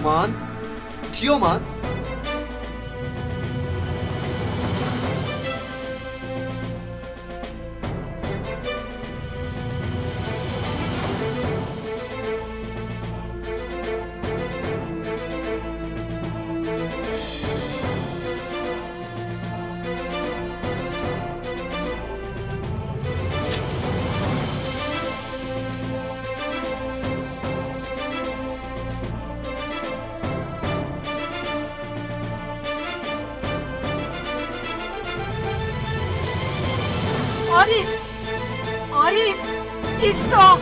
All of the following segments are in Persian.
شما کیومان؟ عارف ایستا.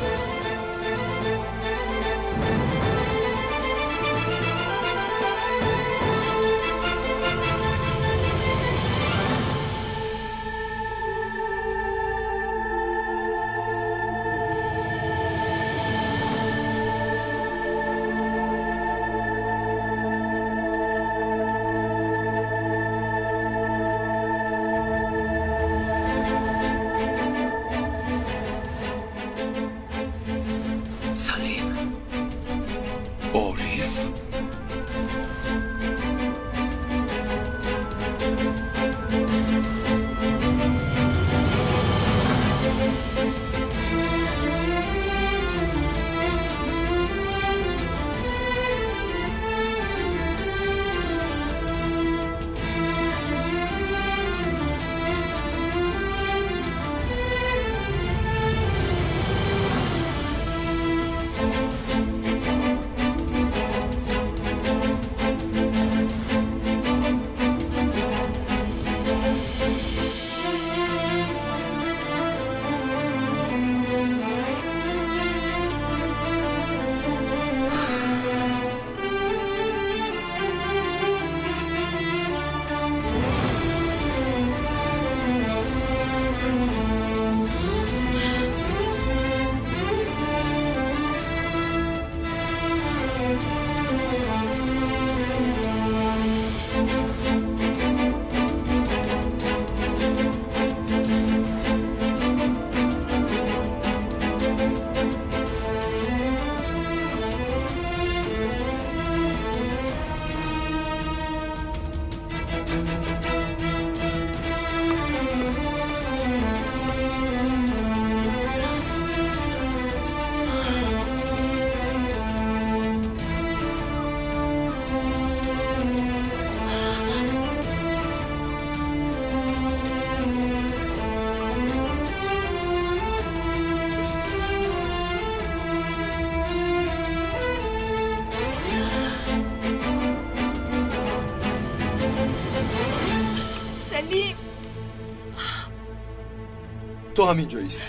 تو همینجا ایست.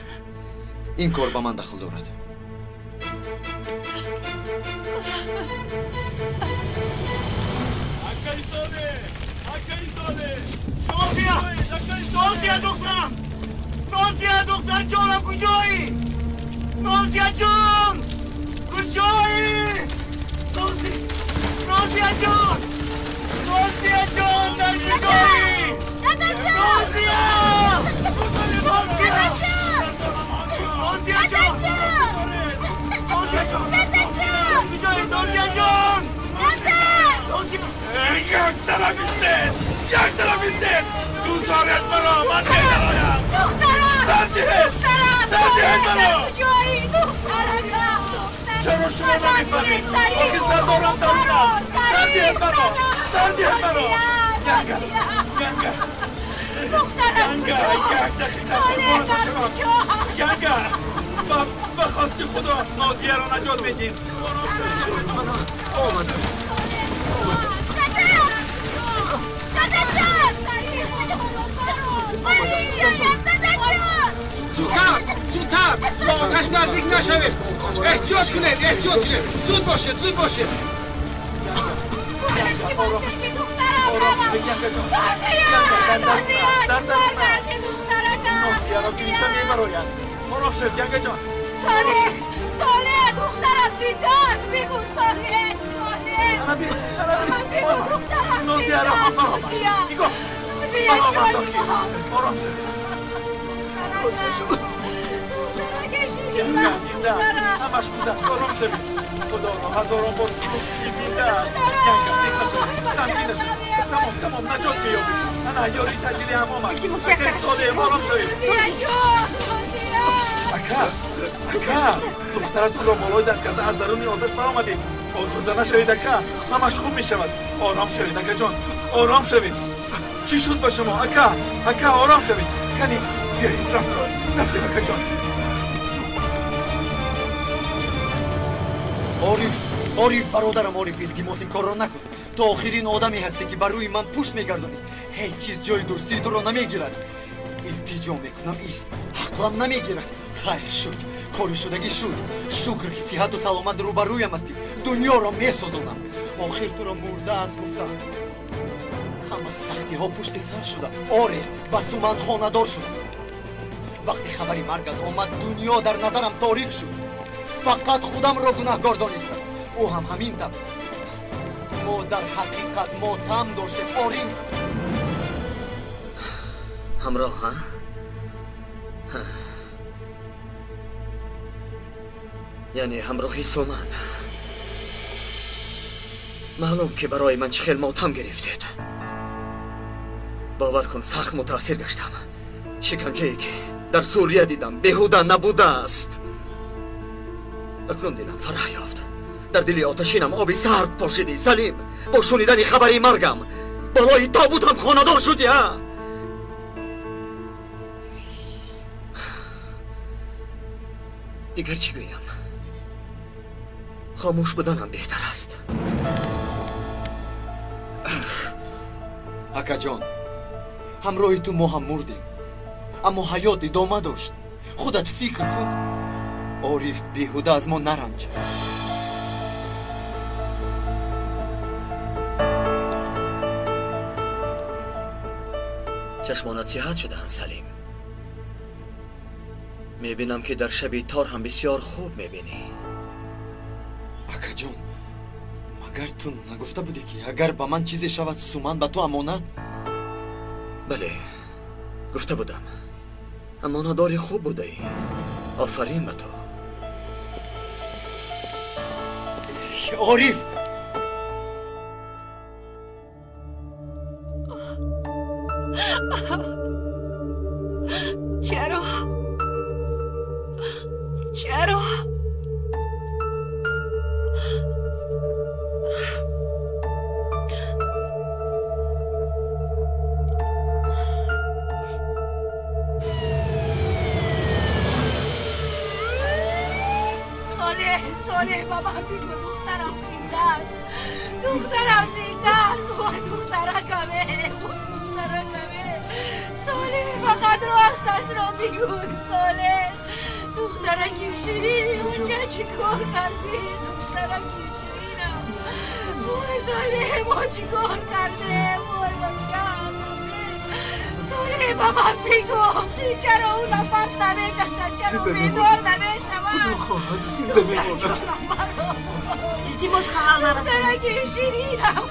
این کار با من دخل دارد. نازیه دخترم، نازیه دختر جانم کجایی؟ نازیه جان کجایی؟ نازیه جان، نازیه جان در کجایی؟ نازیه یک طرف ایستید دوزارت مرا من نیدرایم دخترم سردیت مرا چرا شما نمیفهمید آخی سردارم دارم سردیت مرا گنگه یک دقیقه قربان شما گنگه بخواستی خدا نازیه را نجات بدین آمدم زودتر با آتش نزدیک نشوید. احتیاط کنید زود باشه صالح دخترم زنده است. بگو صالح بگو دخترم نازیه را نگاه آرام شد همش گذشت آرام شد خدا رو هزاران بار شروع که زنده است ینگا سیخ نشد غمگین نشد تمام نجات میابی انا یاری تجلی هم آمد اگر ساده آرام شوید اکا دخترتون را بالای دست کرده از درون آتش برآمدید آزرده نشوید اکا همش خوب میشود آرام شوید اکا جان آرام شوید چی شد با شما اکا آرام شوید کنی بیایید رفتیم اکا جان عارف برادرم عارف التماس این کار را نکن تو آخرین آدمی هستی که بر روی من پشت میگردانی هیچ چیز جای دوستی تو را نمیگیرد التجا میکنم ایست حقم نمیگیرد خیر شد کاری شدگی شد شکر که صحت و سلامت رو بر رویم هستی دنیا را میسوزانم آخر تو را مرده است گفتم همه سختی ها پشت سر شدم آره بس من خانه‌دار شدم وقتی خبری مرگت آمد دنیا در نظرم تاریک شد فقط خودم را گناهکار دانستم او هم همین طور ما در حقیقت ماتم داشتیم عارف همراه ها یعنی همراهی سومن معلوم که برای من چه خیلی ماتم گرفتید باور کن سخت متاثر گشتم شکنجه‌ای که در سوریه دیدم بیهوده نبوده است اکنون دلم فرح یافت در دل آتشینم آبی سرد پاشیدی سلیم با شنیدن خبری مرگم بالای تابوتم خانه‌دار شدی ها دیگر چی گویم خاموش بودنم بهتر است اکا جان همراه تو ما هم مردیم اما حیات ادامه داشت خودت فکر کن عارف بیهوده از ما نرنج چشمانت سیاحت شده‌اند سلیم میبینم که در شب تار هم بسیار خوب میبینی اکا جان مگر تو نگفته بودی که اگر به من چیزی شود سومن به تو امانت بله گفته بودم امانتداری خوب بوده ای آفرین به تو عارف چرا صالح بابا بگو دخترم زنده است وای دخترکمه صالح فقط راستش را بگو صالح دخترکی شیرین اونجا چی کار کردی دخترکی شیرینم وای صالح ما چی کار کرده وای صالح بابا بگو چرا اون نفس نمیکشد چرا بیدار نمیشود خدا خواهد زنده میماند التماس خواهم مرا دخترکی شیرینم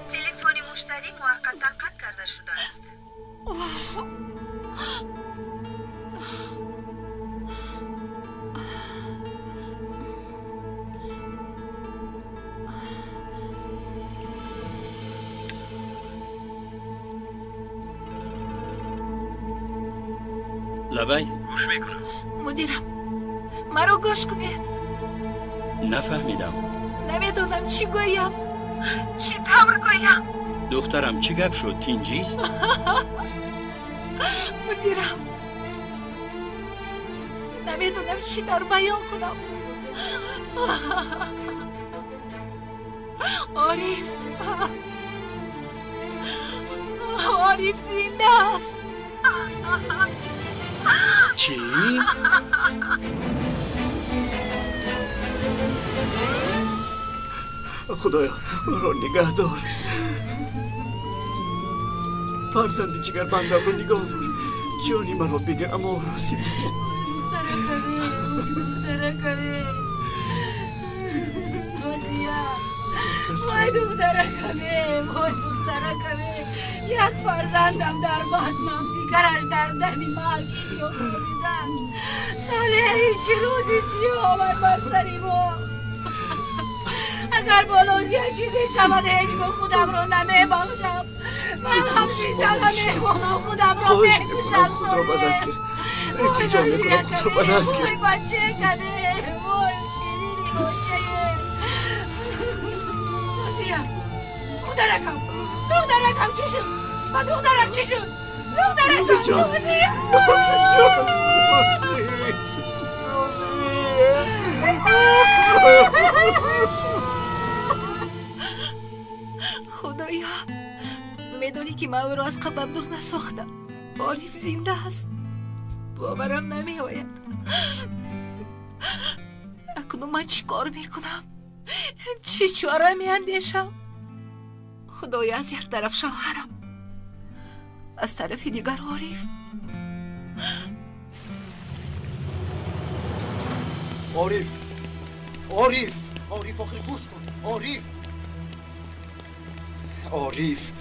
تلفن مشتری موقتا قطع کرده شده است لبی گوش میکنم مدیرم مرا گوش کنید نفهمیدم نمیدونم چی گویم چی طور گویم دخترم چی گپ شد تینجیست مدیرم نمیدونم چی طور بیان کنم عارف زنده است چی؟ خدایا را نگه دار فرزند جگر بندم رو نگاه دار جانی مرا بگیر اما راسید دخترکمه وای دخترکمه وای دخترکمه یک فرزندم در بطنم دیگرش در دمی مرگی افتادن صالح هیچ روزی سیاه آمد بر سری ما اگر بالوز یه چیزی شود هیچ با خودم رو نمیبخشم من هم زنده نمیمانم خودم رو بکشم خود را بدست کرد التجا میکنم خود را بدست کرد وای بچه کنه وای شیرینی باشه نازیه دخترکم چی شد من دخترم چی شد دخترکم نازیه خدایا میدونی که من او را از قبل دور نساختم عارف زنده است باورم نمی آید اکنون من چی کار میکنم چی چاره می اندیشم خدایا از یک طرف شوهرم از طرف دیگر عارف عارف آخر گوش کن عارف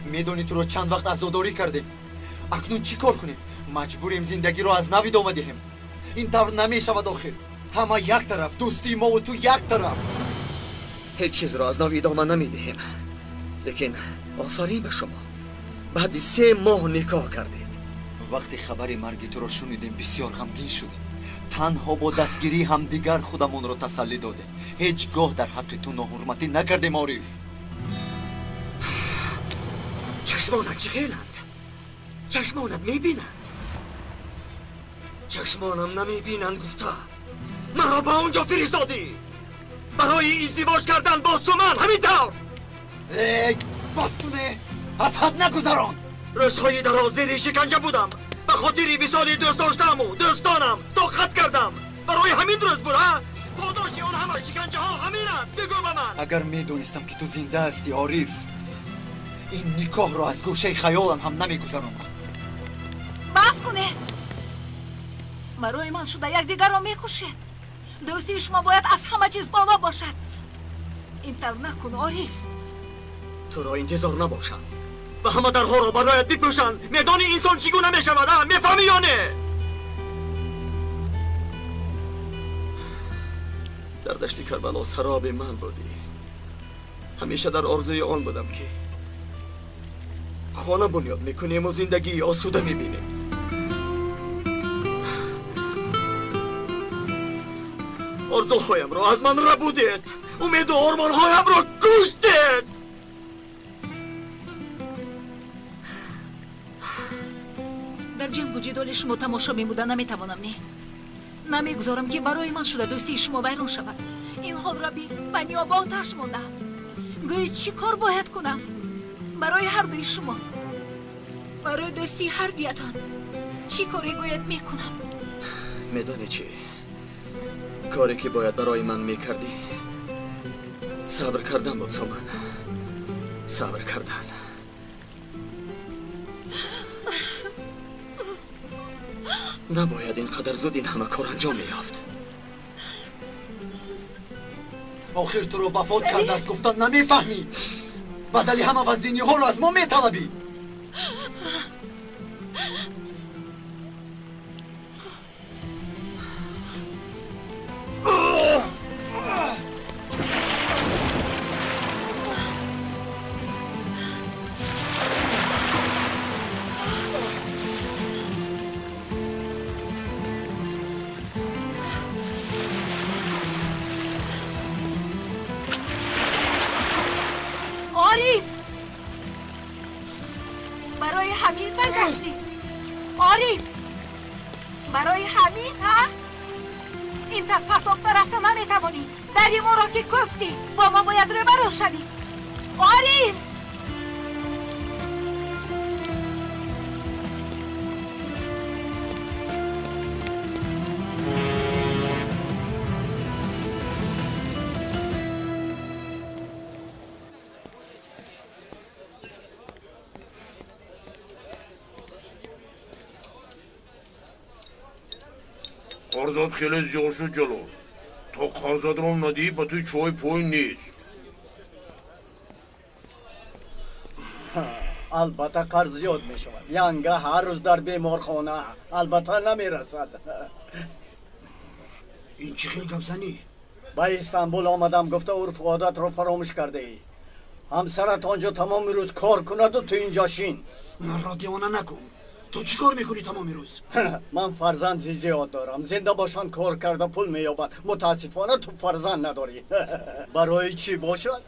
میدونی تو رو چند وقت عزاداری کردیم اکنون چی کار کنیم مجبوریم زندگی رو از نو ادامه دهیم این طور نمیشود آخر همه یک طرف دوستی ما و تو یک طرف هیچ چیز را از نو ادامه نمیدهیم لیکن آفرین به شما بعد 3 ماه نکاح کردید وقتی خبر مرگ تو رو شنیدیم بسیار غمگین شدیم تنها با دستگیری هم دیگر خودمون رو تسلی دادیم هیچگاه در حق تو ناحرمتی نکردیم عارف چشمانت چغیلند چشمانت میبینند چشمانم نمیبینند گفته مرا با اونجا فرستادی برای ازدواج کردن با سومن همینطور بس کنه از حد نگذران روزهای دراز زیر شکنجه بودم به خاطر وصال دوست داشتم و دوستانم طاقت کردم برای همین روز بود ها پاداش اون همه شکنجه ها همین است بگو به من اگر میدونستم که تو زنده هستی عارف این نکاح رو از گوشه خیالم هم نمیگذراندم بس کنید برای من شده یک دیگر را میکشید دوستی شما باید از همه چیز بالا باشد این طور نکن عارف تو را انتظار نباشند و همه درها را برایت بپوشند میدانی انسان چگونه میشود میفهمی یا نه در دشت کربلا سراب من بودی همیشه در آرزوی آن بودم که خانه بنیاد میکنیم و زندگی آسوده میبینیم آرزوهایم را از من ربودید امید و آرمانهایم را کشتید در جنگ و جدال شما تماشا میبودن نمیتوانم نه نمیگذارم که برای من شده دوستی شما ویران شود این حال را بنیا با آتش ماندم گویی چی کار باید کنم برای هر دوی شما برای دوستی هر دویتان چی کاری باید میکنم میدانی چی کاری که باید برای من میکردی صبر کردن بود سومن صبر کردن نباید اینقدر زود این همه کار انجام میافت آخر تو رو وفات کرده است گفتن نمیفهمی بدلی همه وزدینی ها رو از ما میطلبی برای همین برگشتی عارف برای همین ها این طرف پرتافته رفته نمیتوانی دری ما را که گفتی با ما باید روی برو شدی عارف قرزاد خیلی زیاد شد جلو تا قرزاد رو ندی با توی چای پوی نیست البته قرض زیاد می شود ینگه هر روز در بیمارخانه البته نمی رسد این چی خیلی گپزنی؟ با استانبول آمدم گفته عرف و عادت رو فراموش کرده ای همسرت آنجا تمام روز کار کند و تو اینجا شین من را دیوانه نکن تو چی کار میکنی تمام روز؟ من فرزند زیاد دارم زنده باشن کار کرده پول مییابن متاسفانه تو فرزند نداری برای چی باشد؟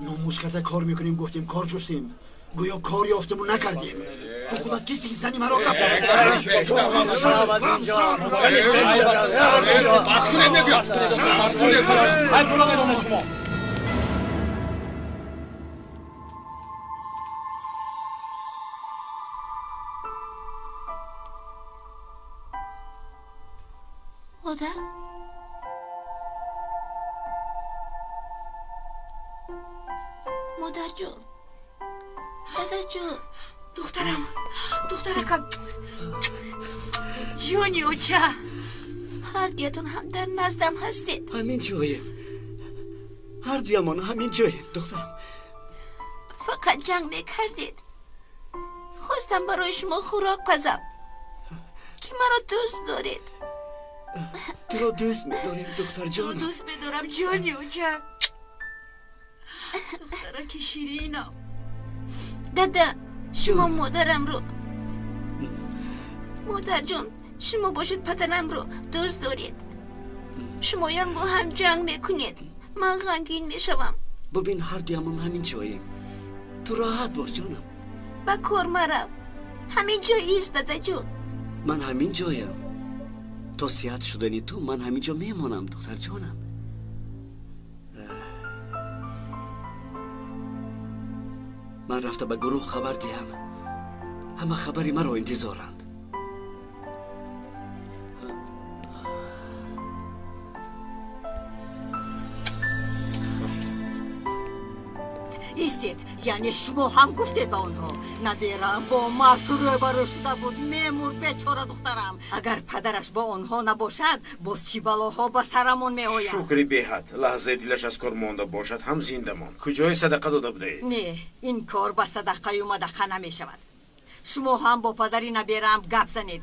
ناموس کرده کار میکنیم گفتیم کار جستیم گویا کار یافتمون نکردیم تو خودت کسی که زنی مرا قبل بس کنید نبیاد بس کنید هر پولا بدون شما مادر جون دخترکم جونی اوچه هر دیتون هم در نزدم هستید همین جاییم هر دیمان همین جاییم دخترم فقط جنگ میکردید خواستم برای شما خوراک پزم که مرا دوست دارید تو را دوست میداریم دختر جانم تو دوست میدارم جانی اوچه دخترک شیرینم دادا شما مادرم رو مادر جان شما باشید پدرم رو دوست دارید شمایان با هم جنگ میکنید من غمگین میشوم ببین هر دیمان همین جاییم تو راحت باش جانم با کار مرم همین جایی ایست دادا جون من همین جایم تا صحت شدنی تو من همینجا میمونم دختر جانم من رفته به گروه خبر دیم همه خبری مرا انتظارند ایستید یعنی شما هم گفتید به آنها نبیرم با مرد روبرو شده بود میمورد بیچاره دخترم اگر پدرش با آنها نباشد باز چی بلاها به سرمون میآید شکری بهت لحظه دلش از کار مانده باشد هم زنده ماند کجای صدقه داده بوده نه این کار به صدقه و مدقه نمی شود شما هم با پدری نبیرم گپ زنید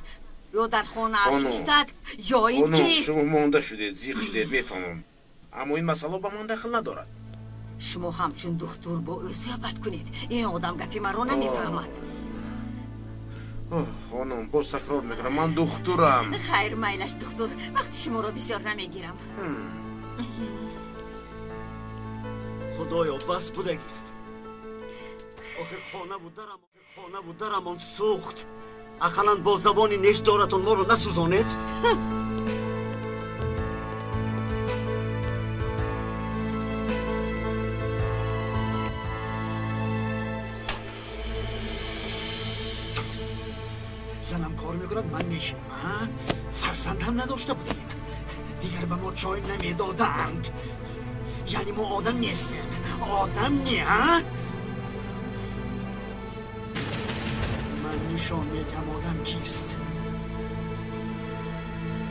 یا در خانه اش ایستد یا اینکه شما مانده شدید زیغ شدید میفهمم اما این مسئله به من دخل ندارد شما همچون دختر با او صحبت کنید این آدم گپی مرا نمیفهمد خانم باز تکرار میکنم من دخترم خیر میلش دختر وقتی شما را بسیار نمیگیرم خدایا بس بودگیست آخر خانه بود درمان سوخت اقلا با زبانی نش دارتون ما رو نسوزانید زنم کار میکند من میشینم فرزند هم نداشته بودیم دیگر به ما چای نمیدادند یعنی ما آدم نیستیم آدم نی من نشان میدم آدم کیست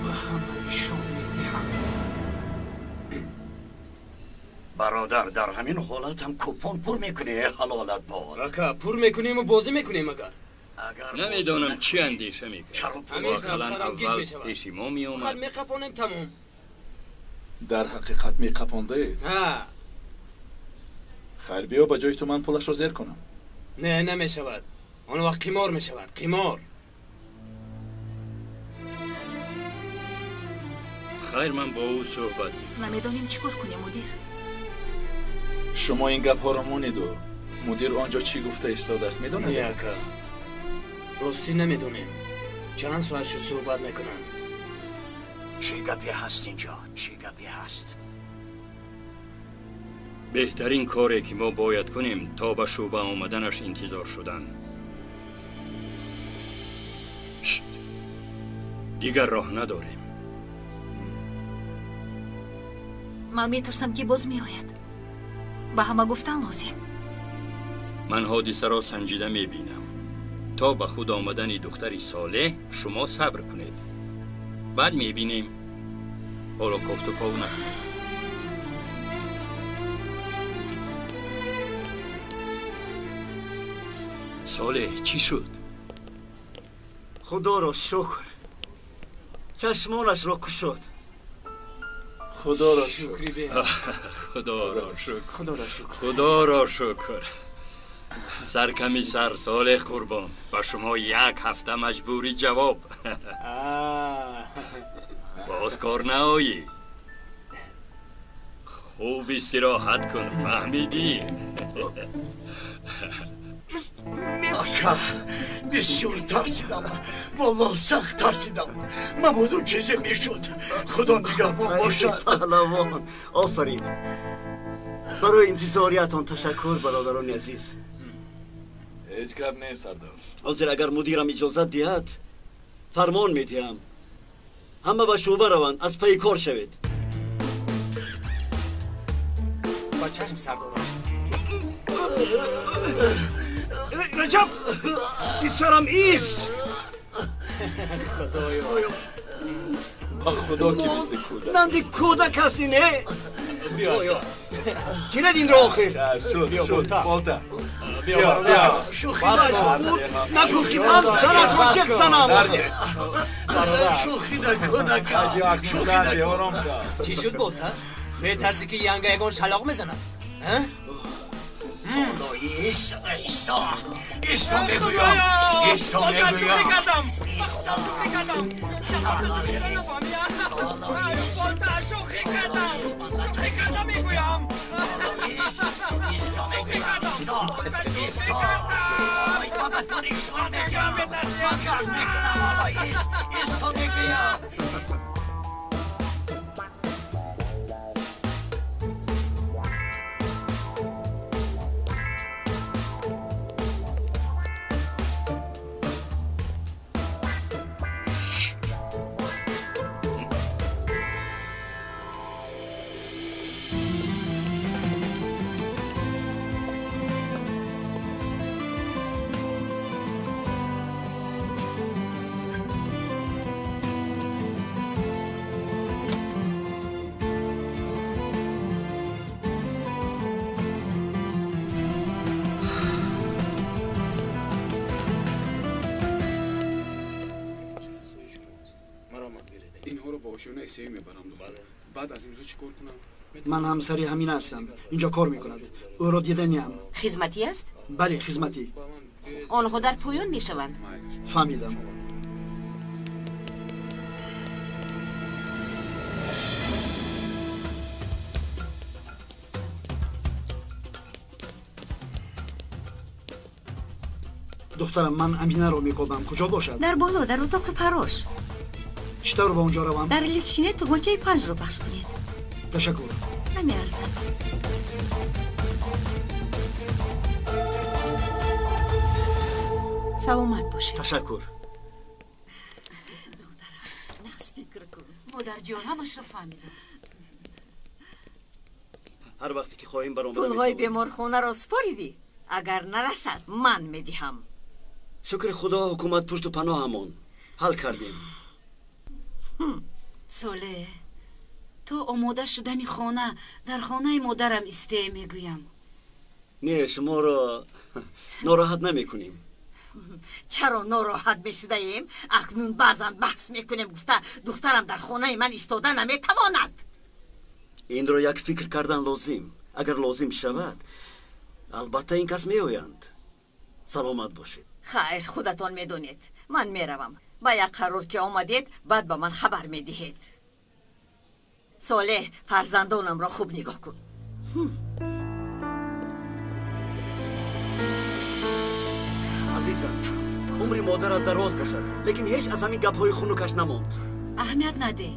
و همه نشان میدهم برادر در همین حالت هم کوپون پر میکنی حلالت باد اکا پر میکنیم و بازی میکنیم اگر نمیدونم چی اندیشه میکنم واقعا اول پیش ما میومد خل میقپانیم تمام در حقیقت میقپانده ها خیر بیا با جای تو من پولش رو زیر کنم نه نمیشود آن وقت قمار میشود قمار خیر من با او صحبت میکنم نمیدونیم چیکار کنیم مدیر شما این گپ ها رو مونید و مدیر آنجا چی گفته ایستاده است میدونید نه اکا راستی نمیدونیم چند ساعت شد صحبت میکنند چی گپی هست اینجا چی گپی هست بهترین کاری که ما باید کنیم تا به شوبه آمدنش انتظار شدن دیگر راه نداریم من میترسم که باز میآید به همه گفتن لازم من حادثه را سنجیده میبینم تا به خود آمدن دختری صالح شما صبر کنید بعد میبینیم حالا کفت و کاو نکنید صالح چی شد؟ خدا را شکر چشمانش را کشود. خدا را شکر. خدا را شکر. خدا را شکر. خدا را شکر. سرکمی سر صالح قربان، با شما 1 هفته مجبوری جواب. باز کار نهایی. خوب استراحت کن، فهمیدی؟ آقا بسیار ترسیدم، والله سخت ترسیدم. مبادا چیزی میشد. خدا نگهبان باشد. پهلوان آفرین. برای انتظاریتان تشکر برادران عزیز. هیچ کار نه سردار. حاضر اگر مدیرم اجازت دهد فرمان میدهم همه به شعبه روند، از پی کار شوید. با چشم سردار. رجب سرم ایست. خدایا با خدا که مثل کودک. نندی کودک هستی نه؟ بیا کی ندین را آخر؟ شد بالتا. بیا شوخی نکن. نگو که من سرت رو چک زنم. شوخی نکن. شوخی نکن. چی شد بولتا؟ میترسی که ینگه یگان شلاق میزنن؟ ایستا میگویم. اینها رو با آشیانه SAE میبرم دختر. بعد از امروز چیکار کنم؟ من همسری همین هستم. اینجا کار میکند. او را دیدنیم. خدمتی است؟ بله خدمتی. آنها در پایان میشوند. فهمیدم. دخترم من امینه رو میکوبم. کجا باشد؟ در بالا در اتاق فراش. چطور با اونجا روم؟ در لیفتشینه تومانچه 5 رو پخش کنید. تشکر. نمیارزم. سلامت باشه. تشکر. نقص فکر کن. مادر جان همش رو فهمیدم. هر وقتی که خواهیم برام پولهای بیمارخانه را سپاریدی؟ اگر نرسد من میدهم. شکر خدا حکومت پشت و پناه همون حل کردیم. ساله تو آماده شدنی خانه در خانه مادرم استه میگویم. نه شما را ناراحت نمی کنیم. چرا ناراحت میشده ایم؟ اکنون بعضا بحث میکنیم گفته دخترم در خانه من ایستاده نمیتواند. این را یک فکر کردن لازم. اگر لازم شود البته این کس میآیند. سلامت باشید. خیر خودتان میدونید. من میروم. با یک قرار که آمدید بعد با من خبر میدهید. صالح فرزندانم را خوب نگاه کن. عزیزم عمر مادرت دراز باشد لیکن هیچ از همین گپ‌های خنکش نماند. اهمیت نده.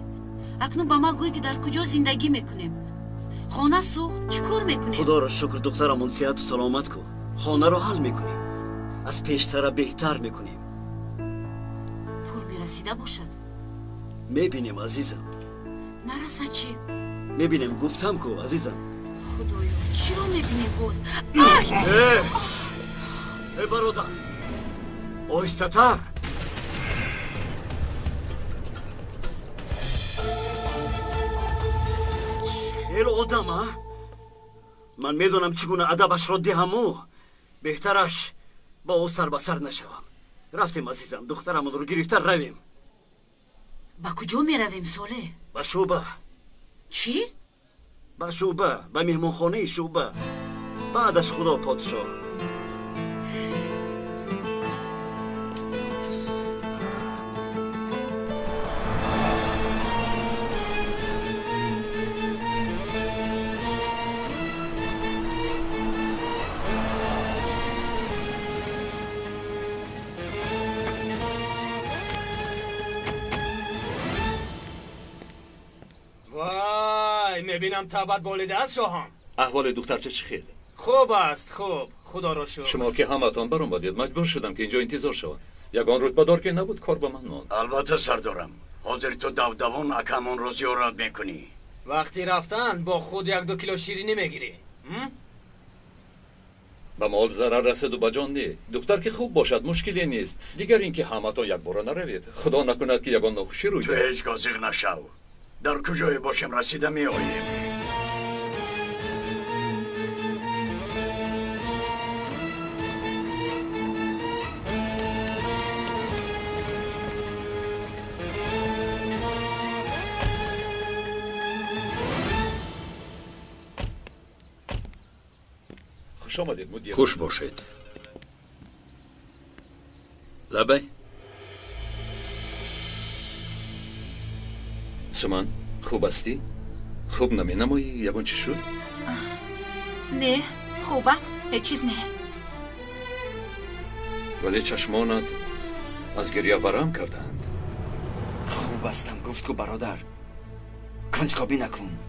اکنون با ما گوی که در کجا زندگی میکنیم. خانه سوخت چی کار میکنیم؟ خدا را شکر دخترمون صحت و سلامت کو. خانه رو حل میکنیم. از پیشتر بهتر میکنیم. پول میرسیده باشد. میبینیم عزیزم. نرسد چی؟ میبینیم گفتم کو عزیزم. خدایا چی رو میبینیم باز؟ ای برادر آهسته تر. خیلی آدم ها. من میدونم چگونه ادبش را دهم. بهترش با او سر به سر نشوم. رفتیم عزیزم، دخترمون رو گرفتن رویم. با کجا می رویم ساله؟ به شوبه. چی؟ به شوبه، به مهمانخانه شوبه. بعدش خدا پادشاه. وای میبینم تابت بالیده است شاهان. احوال دخترچه چه خیلی؟ خوب است خوب، خدا را شکر. شما که همتان برام بادید، مجبور شدم که اینجا انتظار شوم. یگان رتبه‌دار که نبود کار به من ماند. البته سردارم. حاضر تو دودوان اکمون رو زیارت میکنی. وقتی رفتن با خود 1-2 کیلو شیرینی میگیری. به مال ضرر رسید و به جان نه. دختر که خوب باشد مشکلی نیست. دیگر اینکه همتان یک بار نروید. خدا نکند که یگان ناخوشی روی تو هیچ گازیق نشو. در کجای باشیم رسیده می آییم. خوش آمدید مدیر. خوش باشید. لبه سمان خوب هستی؟ خوب نمی نمایی؟ یگان چی شد؟ نه خوبه هیچ چیز نه. ولی چشمانت از گریه ورم کردند. خوب هستم گفت که برادر کنجکاوی نکن.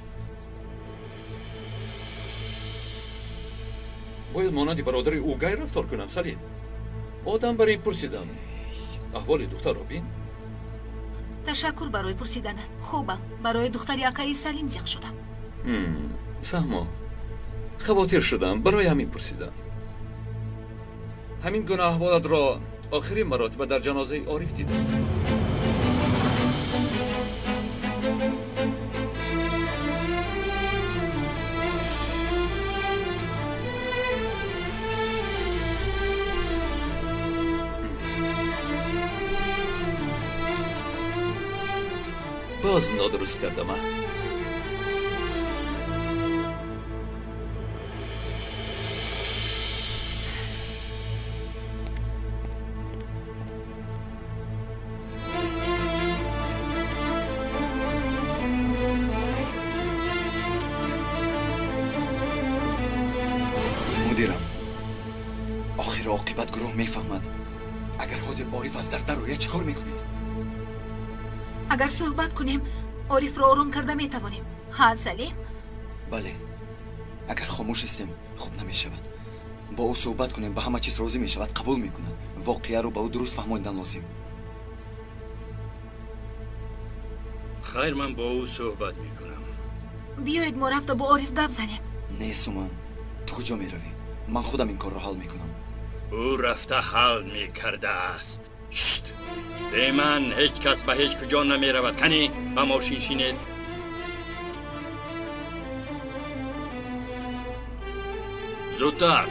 باید مانندی برادر او گای رفتار کنم سلیم. آدم برای پرسیدم احوال دختر رو بین. تشکر برای پرسیدنت. خوبم. برای دختر یکایی سلیم زیق شدم. فهمم. خواطر شدم برای همین پرسیدم. همین گونه احوالت را آخرین مراتب در جنازه عارف دیدم. باز نادرست کردم. مدیرم آخر عاقبت گروه میفهمد. اگر حاضر عارف از در رویه چیکار میکنید؟ اگر صحبت کنیم عارف را آروم کرده میتوانیم. ها سلیم؟ بله. اگر خاموش هستیم خوب نمیشود. با او صحبت کنیم به همه چیز راضی میشود، قبول میکند. واقعه رو به او درست فهماندن لازم. خیر من با او صحبت میکنم. بیایید ما رفته با عارف گپ زنیم. نه سومان تو کجا میروی؟ من خودم این کار را حل میکنم. او رفته حل میکرده است. شت. به من هیچ کس به هیچ کجا نمی رود. کنی به ماشین شینید. زودتر.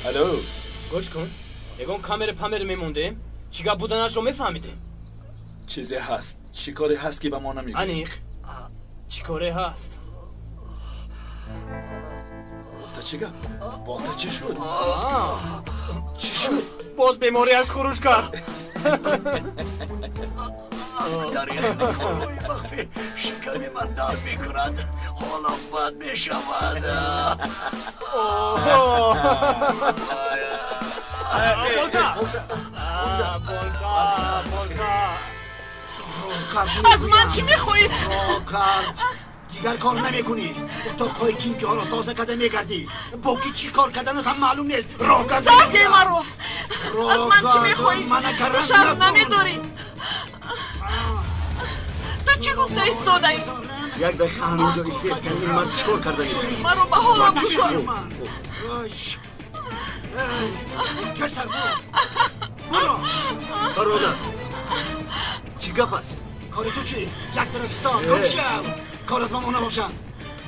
الو گوش کن. یگان کامر پامر میموندیم. چیکار بودنش رو میفهمیدیم. چیزی هست. چی کاری هست که به ما نمیگویی؟ انیخ چی کاری هست؟ وقتا چی گفت؟ وقتا چی شد؟ چی شد؟ باز بیماری از خروج کرد. در این کاروی مخفی شکمی من در میکند. حالا بد میشود. از من چی میخوایی؟ روکارد دیگر کار نمیکنی. اتاقهای کیمکی ها را تازه کده میگردی. با کی چی کار کردنت هم معلوم نیست. روکارد سرده مرو. از من چی میخوایی؟ تو شرم نمیداری. تو چی گفته ایستاده ای؟ یک دقیقه همینجا ایستید که این مرد چیکار کرده نیست. منو به حالم بذار. کسر برو. برادر چی گپ است؟ کاری تو چی؟ یک طرف استان گم شو. کارت با ما نباشد.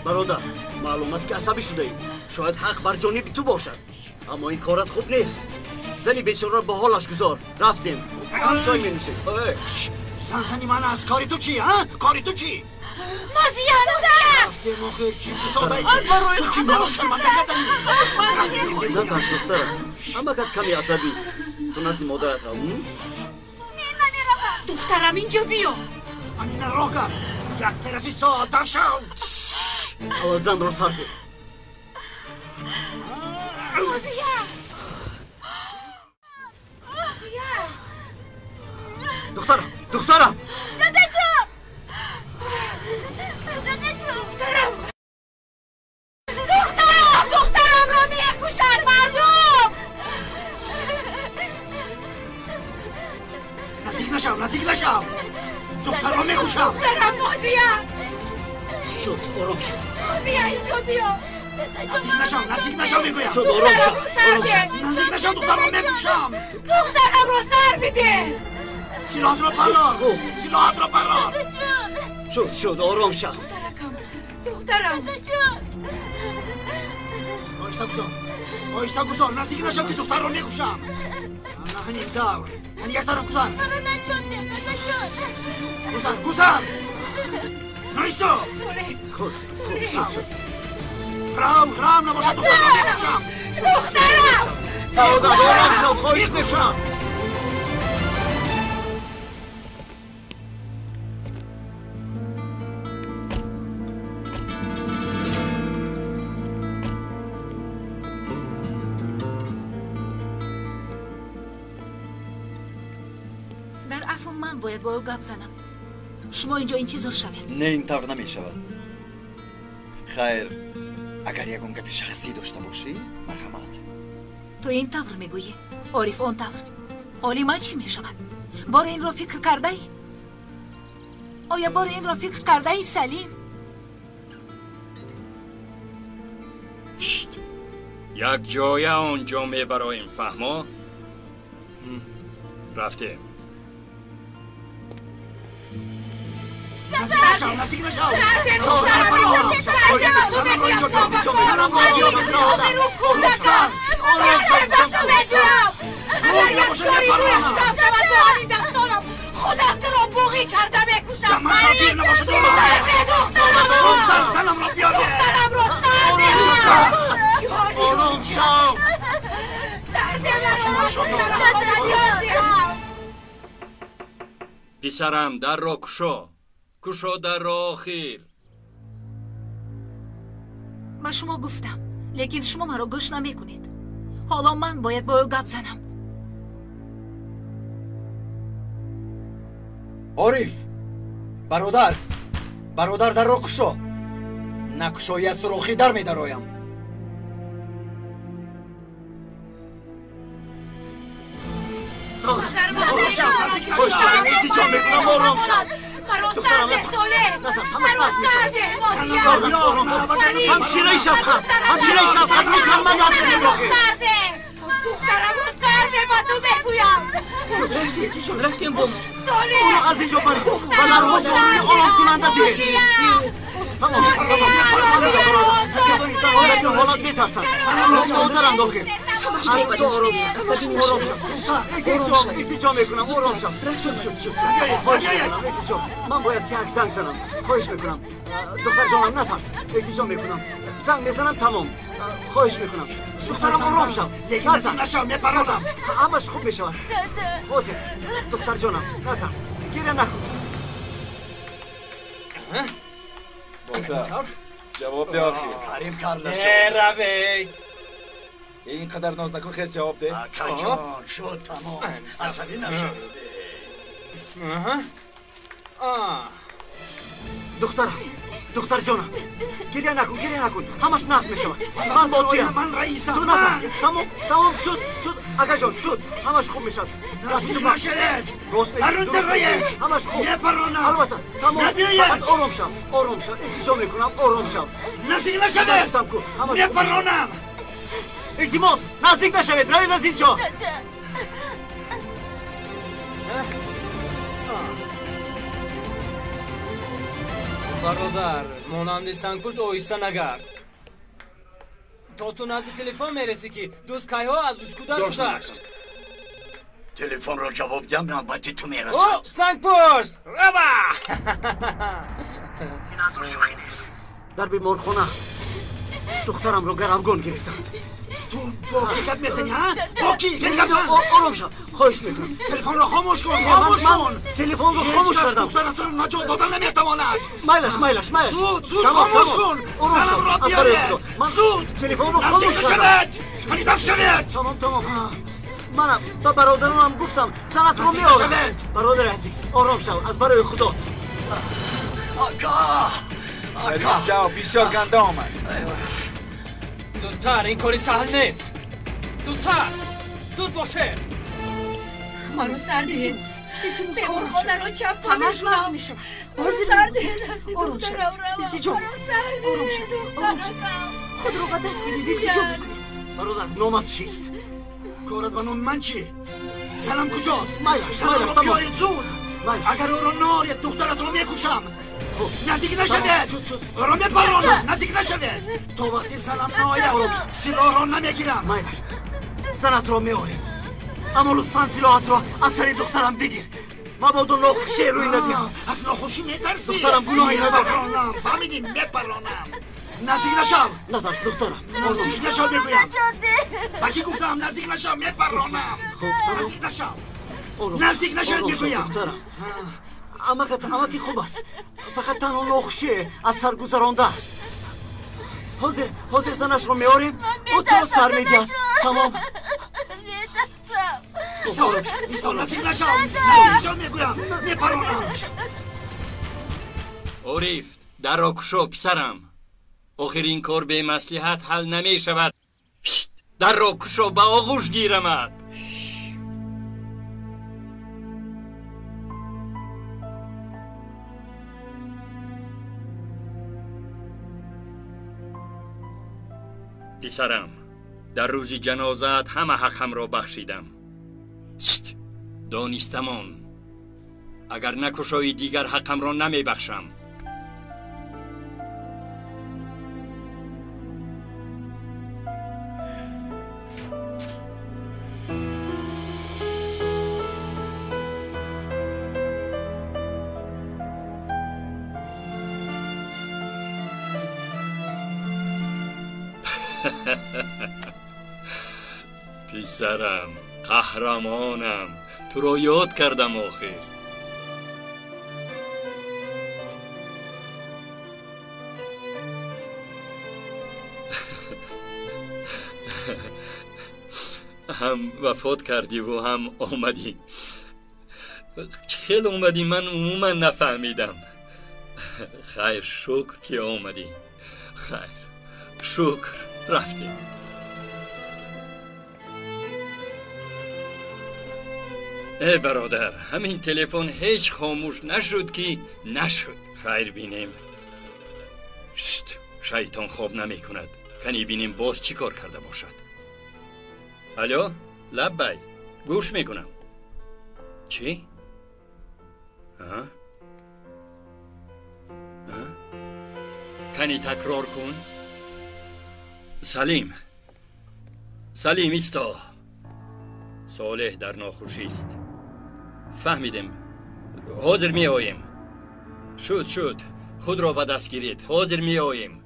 برادر معلوم است که عصبی شده ای. شاید حق بر جانب تو باشد، اما این کارت خوب نیست. زنی بیچاره را به حالش گذار. رفتیم چای می نوشیم. زنی من از کاری تو چی ها؟ کاری تو چی؟ مازیار رفتیم آخر چی استاده ای؟ از من روی تو چی مرا شرمنده کردنی؟ نترس دخترم، اما که کمی عصبی است. تو نزد مادرت را. دخترم اینجا بیا. امین را کرد. یک طرفی ساعت شو. اول زن را سر ده. دخترم دخترم را میکشن مردم. نزدیک نشو. دختر را میکشم. دخترم مازیار شد آرام شد. مازیار اینجا بیا. نزدیک نشو میگویم. شد آرام شد. نزدیک نشو دختر را میکشم. دخترم را سر بده. سلاحت را برار. شد آرام شد. دخترم آیسته گذار. نزدیک نشو که دختر را میکشم. همین طور. یک طرف گذار. گذار. نایسا. خود شد. رام نباشد دختر را میکشم. دخترم آرام شد. خواهش میکنم. در اصل من باید با او گپ زنم. شما اینجا این چیز رو شوید. نه این طور نمی شود. خیر اگر یکون گپ شخصی داشته باشی مرحمت. تو این طور میگویی، عارف اون طور. حالی من چی میشود؟ بار این را فکر کرده ای؟ آیا بار این را فکر کرده ای سلیم؟ یک جای آنجا میبرایم فهما؟ رفتیم. نزدیک نشو. خودم تو رو بوغی کرده بکشم. سلام را بیار. دخترم رو آرام شو. پسرم در را کشا در را آخیر. من شما گفتم لیکن شما مرا گوش نمی کنید. حالا من باید با او گپ زنم. عارف برادر در را کشا. نکشایی از سراخی در می درایم. مرا سرده ساله. مرا سرده. همشیره شفقت میتونم من هم سرده. دخترم رو سرده با تو بگویم. رفتیم با ساله. اونو از اینجا برید و در حضور آرام کننده دید. تمام حالات میترسن. مادرم داخل. تو آرام شد. التجا میکنم آرام شد. من باید یک زنگ زنم. خواهش میکنم دختر جانم نترس. التجا میکنم زنگ میزنم تمام. خواهش میکنم دخترم آرام شد. نترس. همش خوب میشود. حاضر دختر جانم نترس. گریه نکن. دختر جواب ده آخی. کریم کرده روی اینقدر ناز نکن خیلی جواب ده. کجان شد تمام. عصبی نشد. دختر جانم گریه نکن همش نفت میشود. من با تویم. من رئیسم. تو نفت. تمام شد آقا شد همش خوب میشد نزدیک نشید راست درون درایید همش خوب نپرونم البته تمام نبیاید فقط آروم شم التجا میکنم آروم شم نزدیک نشید نپرونم التماس نزدیک نشوید رایید از اینجا برادر مانند سنگپشت آهسته نگرد تا تو نزد تلفن میرسی که دوست کایها از دوست گذشت تلفن را جواب دم نوبتی تو میرسد سنگپشت ربا این از رو شوخی نیست در بیمارخانه دخترم رو گروگان گرفتند تو با کلکت میزنی ها؟ با کی؟ کلکت آرام شد خواهش میکنم تلفن را خاموش کن خاموش کن تلفن رو خاموش کردم دخترت را نجات دادن نمیتواند مایلش زود خاموش کن سلام را بیاره زود تلفن رو خاموش کردم پریدم شوید تمام منم به برادرانم گفتم سنت رو میارم برادر عزیز آرام شو از برای خدا آقا بسیار گنده آمد زودتر این کاری سهل نیست زود باشه خانم سرده بیمارخانه رو چپ کنه همش باز میشه سرده آروم شد التجا آروم شد خود رو به دست بگیر التجا میکنی برادر نامت چیست؟ کارت به نام من چی؟ سلام کجاست؟ سلام رو بیارید زود اگر او رو نارید دخترت رو میکشم نزدیک نشوید او رو میپرونم نزدیک نشوید تو وقتی سلام ناید سلاح رو نمیگیرم زنت رو میاریم اما لطفاً سلاحت را از سر دخترم بگیر مبادا ناخوشی روی ندیم از ناخوشی میترسی دخترم گناهی ندارم فهمیدیم میپرونم نزدیک نشم نداشت دخترم نزدیک نشم میگویم بکی گفتم نزدیک نشم میپرونم نزدیک نشم نزدیک نشد میگویم اما که خوب است فقط تنها ناخوشی از سر گذرانده است حاضر زنش رو میاریم و تو رو سر میدید تمام ایستان نزدیک نشم میگویم میپرونم عریف در را کشو پسرم آخرین کار به مصلحت حل نمی شود در را کشو به آغوش گیرمد پسرم در روز جنازت همه حقم را بخشیدم دانستمان اگر نکشایی دیگر حقم را نمی بخشم پسرم قهرمانم تو رو یاد کردم آخر هم وفات کردی و هم آمدی خیلی آمدی من عموما نفهمیدم خیر شکر که آمدی خیر شکر رفتی ای برادر همین تلفن هیچ خاموش نشد که نشد خیر بینیم شیطان خواب نمی کند کنی بینیم باز چی کار کرده باشد الو لبی گوش میکنم چی؟ کنی تکرار کن سلیم ایستا صالح در ناخوشی است فهمیدم حاضر می آییم شد خود را به دست گیرید حاضر می آییم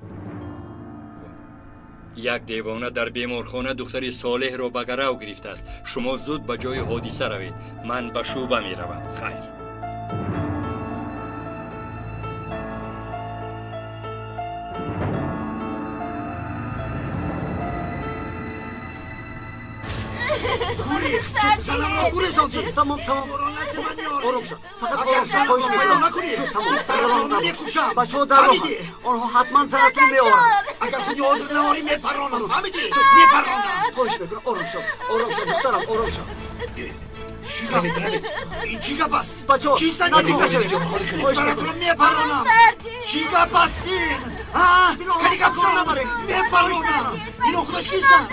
یک دیوانه در بیمارخانه دختری صالح را به گرو گرفته است شما زود به جای حادثه روید من به شوبه می روم خیر گوریخت زنم را گوریزاندی تمام قرآن از من میاره آروم شو فقط اگر آروم شو زنم خواهش را پیدا میکنم نکنی تمام دخترم را میکشم بچه ها در راه آنها حتما زنتون میارن اگر خودی حاضر نهاری میپرانم فهمیدی میپرانم خواهش میکنم آروم شو دخترم آروم شو این چی گپ است بچه ها چیست نتیجه شوید دخترت را میپرانم چی گپ هستین کلی گپ زنم میپرانم اینو خودش کیستن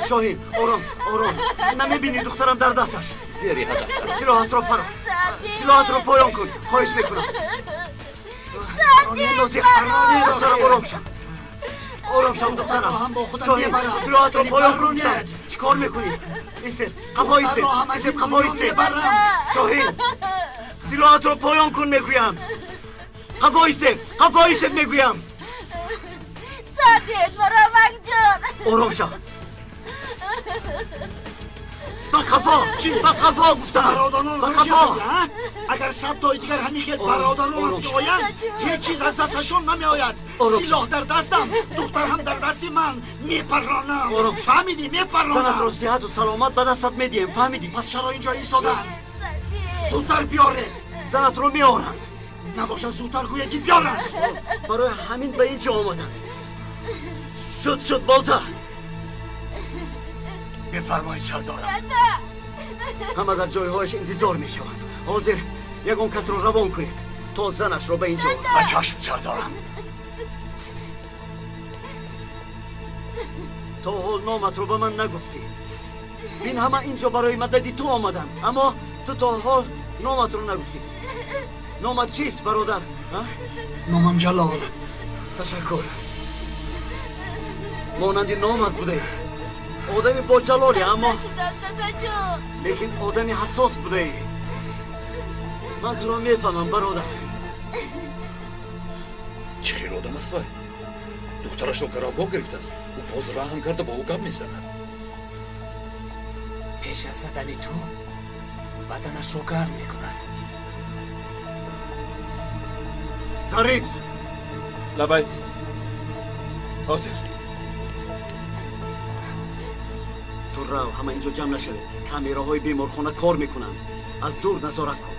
شاهین آروم نمیبینی دخترم در دستش زیری هدف سلاحات رو فرار سلاحات رو پایان کن خواهش میکنم دخترم آروم شو دخترم شاهین سلاحات رو پایان کن چیکار میکنی؟ ایستید قفا ایستید شاهین سلاحات رو پایان کن میگویم قفا ایستید میگویم سردید مرامک جان آروم شو با قفا گفتم برادران را چیزا اگر 100 تای دیگر همین خیلی برادران بیاید هیچ چیز از دستشون نمیآید سلاح در دستم دختر هم در دستی من میپرانم فهمیدی میپرانم زنت رو صحت و سلامت به دستت میدیم فهمیدی پس چرا اینجا ایستادند زودتر بیارید زنت رو میارند نباشد زودتر گوید که بیارند برای همین به اینجا آمدند شد بالتا بفرمایید سردارم همه در جایهایش انتظار می شوند حاضر یکون کس رو روان کنید تا زنش رو به اینجا و چشم سردارم تا حال نامت رو به من نگفتی این همه اینجا برای مددی تو آمدن اما تو تا حال نامت رو نگفتی نامت چیست برادر؟ نامم جلال تشکر مانندی نامت بوده آدمی با جلالی اما لیکن آدمی حساس بوده من تو را میفهمم برادر چه خیلی آدم است وای دخترش رو گرانبار گرفته است او باز رحم کرده با او گپ میزنه پیش از زدن تو بدنش رو گرم میکند ظریف لبای حاضر تو رو همه اینجا جمع نشده کامیراهای بیمارخانه کار میکنند از دور نظارت کن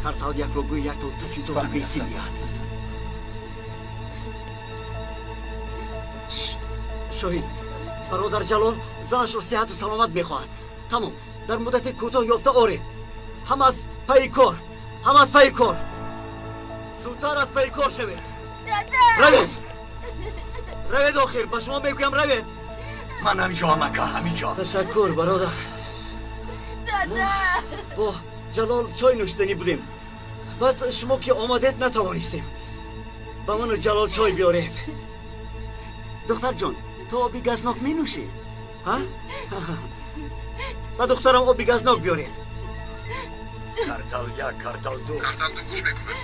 کارتال یک روگوی یک تو تجهیزات بیسیم دیاد شاهین برادر جلال زنش رو صحت و سلامت میخواهد تمام در مدت کوتاه یافته آرید هم از پی کار زودتر از پی کار شوید روید آخر به شما میگویم روید من همینجا همینجا تشکر برادر با جلال چای نوشیدنی بودیم بعد شما که آمدید نتوانستیم با من و جلال چای بیارید دختر جان تو آبی گزناک می نوشی؟ ها؟ و دخترم آبی گزناک بیارید کارتال یک کارتال دو گوش میکنم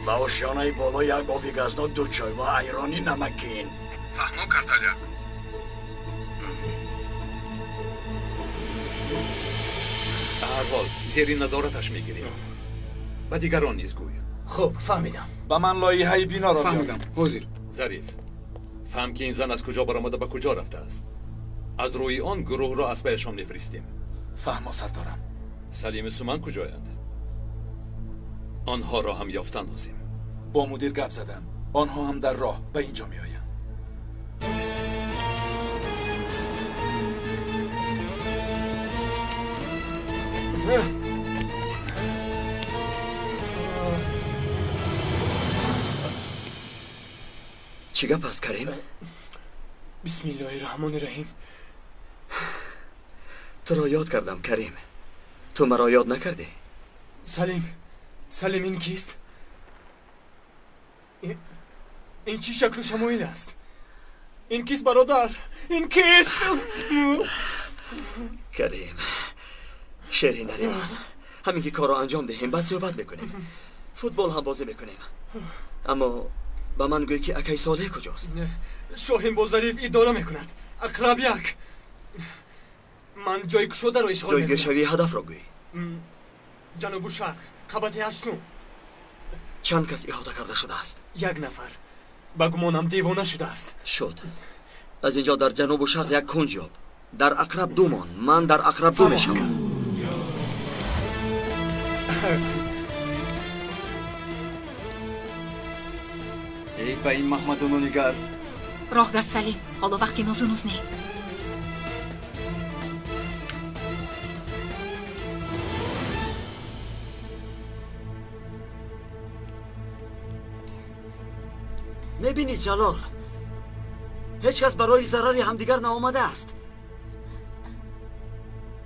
با آشیانه بالا یک آبی گزناک دو چای و ایرانی نمکین فهمو کارتال یک به هر حال زیر نظارتش میگیریم و دیگران نیز گوی خوب فهمیدم با من لایحه بینا را فهمیدم وزیر ظریف فهم که این زن از کجا برآمده به کجا رفته است از روی آن گروه را از پیشم میفرستیم فهمو سردارم سلیم سومن کجایند آنها را هم یافتن لازم با مدیر گپ زدم آنها هم در راه به اینجا میآیند چی گپ است کریم؟ بسم الله الرحمن الرحیم تو را یاد کردم کریم تو مرا یاد نکردی؟ سلیم این کیست؟ این چی شکل و شمایل است؟ این کیست برادر؟ این کیست؟ کریم شیری نریمان همین که کار را انجام دهیم بعد صحبت میکنیم فوتبال هم بازی میکنیم اما با من گوی که اکی صالح کجاست؟ شاهین با ظریف اداره میکند اقربیک من جای کشوده رو اشغال میکنم جای گشوی هدف را گوی جنوب و شرق خبت هشتم چند کس احاطه کرده شده است؟ یک نفر با گمانم دیوانه شده است شد از اینجا در جنوب و شرق یک کنج یاب در اقرب دومان. من در اقرب دو میشم. ای با این محمدونو نگر. راهگر سلیم، حالا وقتی نوز نی. میبینی جلال، هیچ کس برای ضرری همدیگر نآمده است.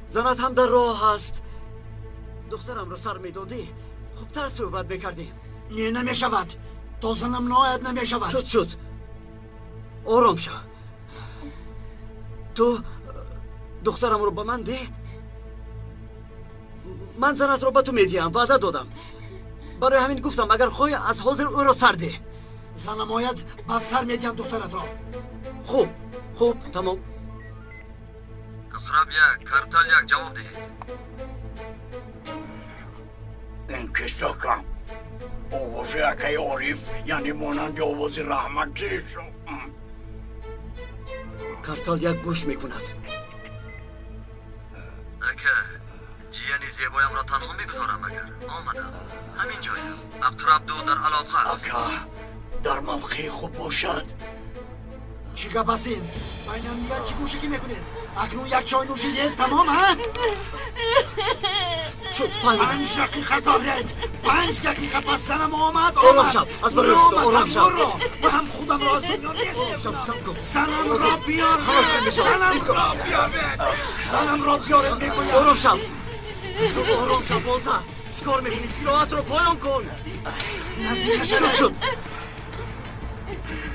زنت هم در راه است. دخترم رو سر میدادی خوبتر صحبت بکردی. نه نمیشود. تا زنم ناید نمیشود. شد آرام شو. تو دخترم رو به من ده. من زنت رو به تو میدیم. وعده دادم. برای همین گفتم اگر خواهی از حاضر او رو سر ده. زنم آید بعد سر میدیم دخترت را. خوب تمام. اقرب یک کارتال یک جواب دهید. این کساکم آواز اکای عارف یعنی مانند آواز رحمتی شو. کارتال یک گوش میکند. اکا جیانی زیبایم را تنها میگذارم اگر آمدم همین جایم. اقرب دو در علاقه است. اکا در موقع خوب باشد. چی گپ هستین؟ بین هم دیگر چی گوشگی میکنید؟ اکنون یک چای نوشیدید تمام ها؟ شد 5 دقیقه دارد. 5 دقیقه پس زنم آمد. آرام شب. از برای آرام شب. و هم خودم را از دنیا نیستم. زنم را بیار. زنم را بیارد میگویم. آرام شب بولتا. چکار میکنی؟ سراحت رو پایان کن. نزدیک شد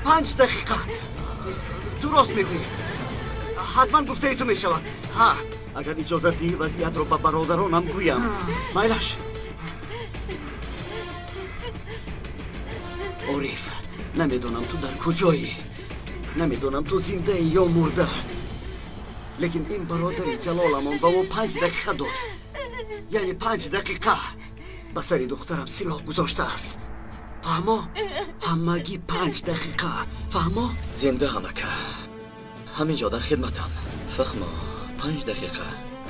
5 دقیقه. درست میگویی. حتما گفته ای تو میشود. ها اگر اجازه دی وضعیت رو به برادرانم گویم. مایلش عارف، نمیدونم تو در کجایی، نمیدونم تو زنده ای یا مرده، لیکن این برادری جلالمان به ما 5 دقیقه داد. یعنی 5 دقیقه به سر دخترم سلاح گذاشته است. فهمو؟ همگی 5 دقیقه. فهمو؟ زنده همکه همینجا در خدمتم. فهمو 5 دقیقه.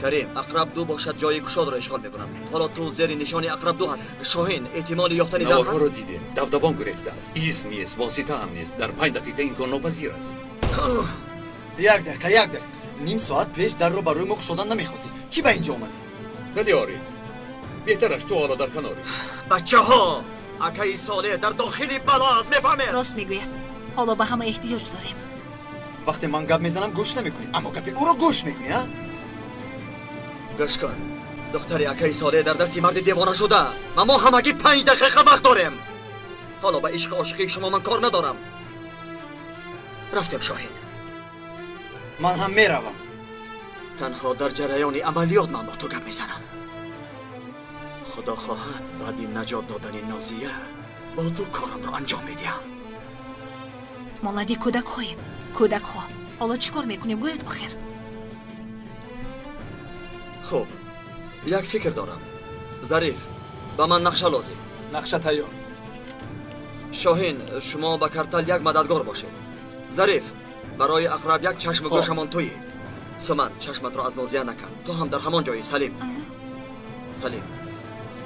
کریم اقرب دو باشد جای کشاد را اشغال میکنم. حالا تو زیر نشانی اقرب دو هست. شاهین احتمال یافتن زن هست؟ رو دیدیم. دبدبان گرفته است. ایست نیست، واسطه هم نیست. در 5 دقیقه این کار ناپذیر است. 1 دقیقه نیم ساعت پیش در رو برای ما کشادن نمیخواستی. چی به اینجا اومدی؟ ولی عارف بهترش تو حالا در کناری. بچه ها اکای ساله در داخلی بلا است. میفهمید؟ راست میگوید. حالا به همه احتیاج داریم. وقتی من گپ میزنم گوش نمیکنی، اما گپ او رو گوش میکنی. ها گوش کن. دختر اکای ساله در دستی مرد دیوانه شده. ما همگی 5 دقیقه وقت داریم. حالا به عشق عاشقی شما من کار ندارم. رفتم شاهین. من هم میروم. تنها در جریان عملیات من با تو گپ میزنم. خدا خواهد بعد این نجات دادن نازیه با تو کارم رو انجام میدیم. مولدی کودک هایید. کودک ها. حالا چی کار میکنیم؟ گوید بخیر. خب یک فکر دارم. ظریف به من نقشه لازم. نقشه تیار. شاهین شما با کارتال یک مددگار باشید. ظریف برای اقرب یک چشم گوشمان تویی. سمن چشمت را از نازیه نکن. تو هم در همان جایی. سلیم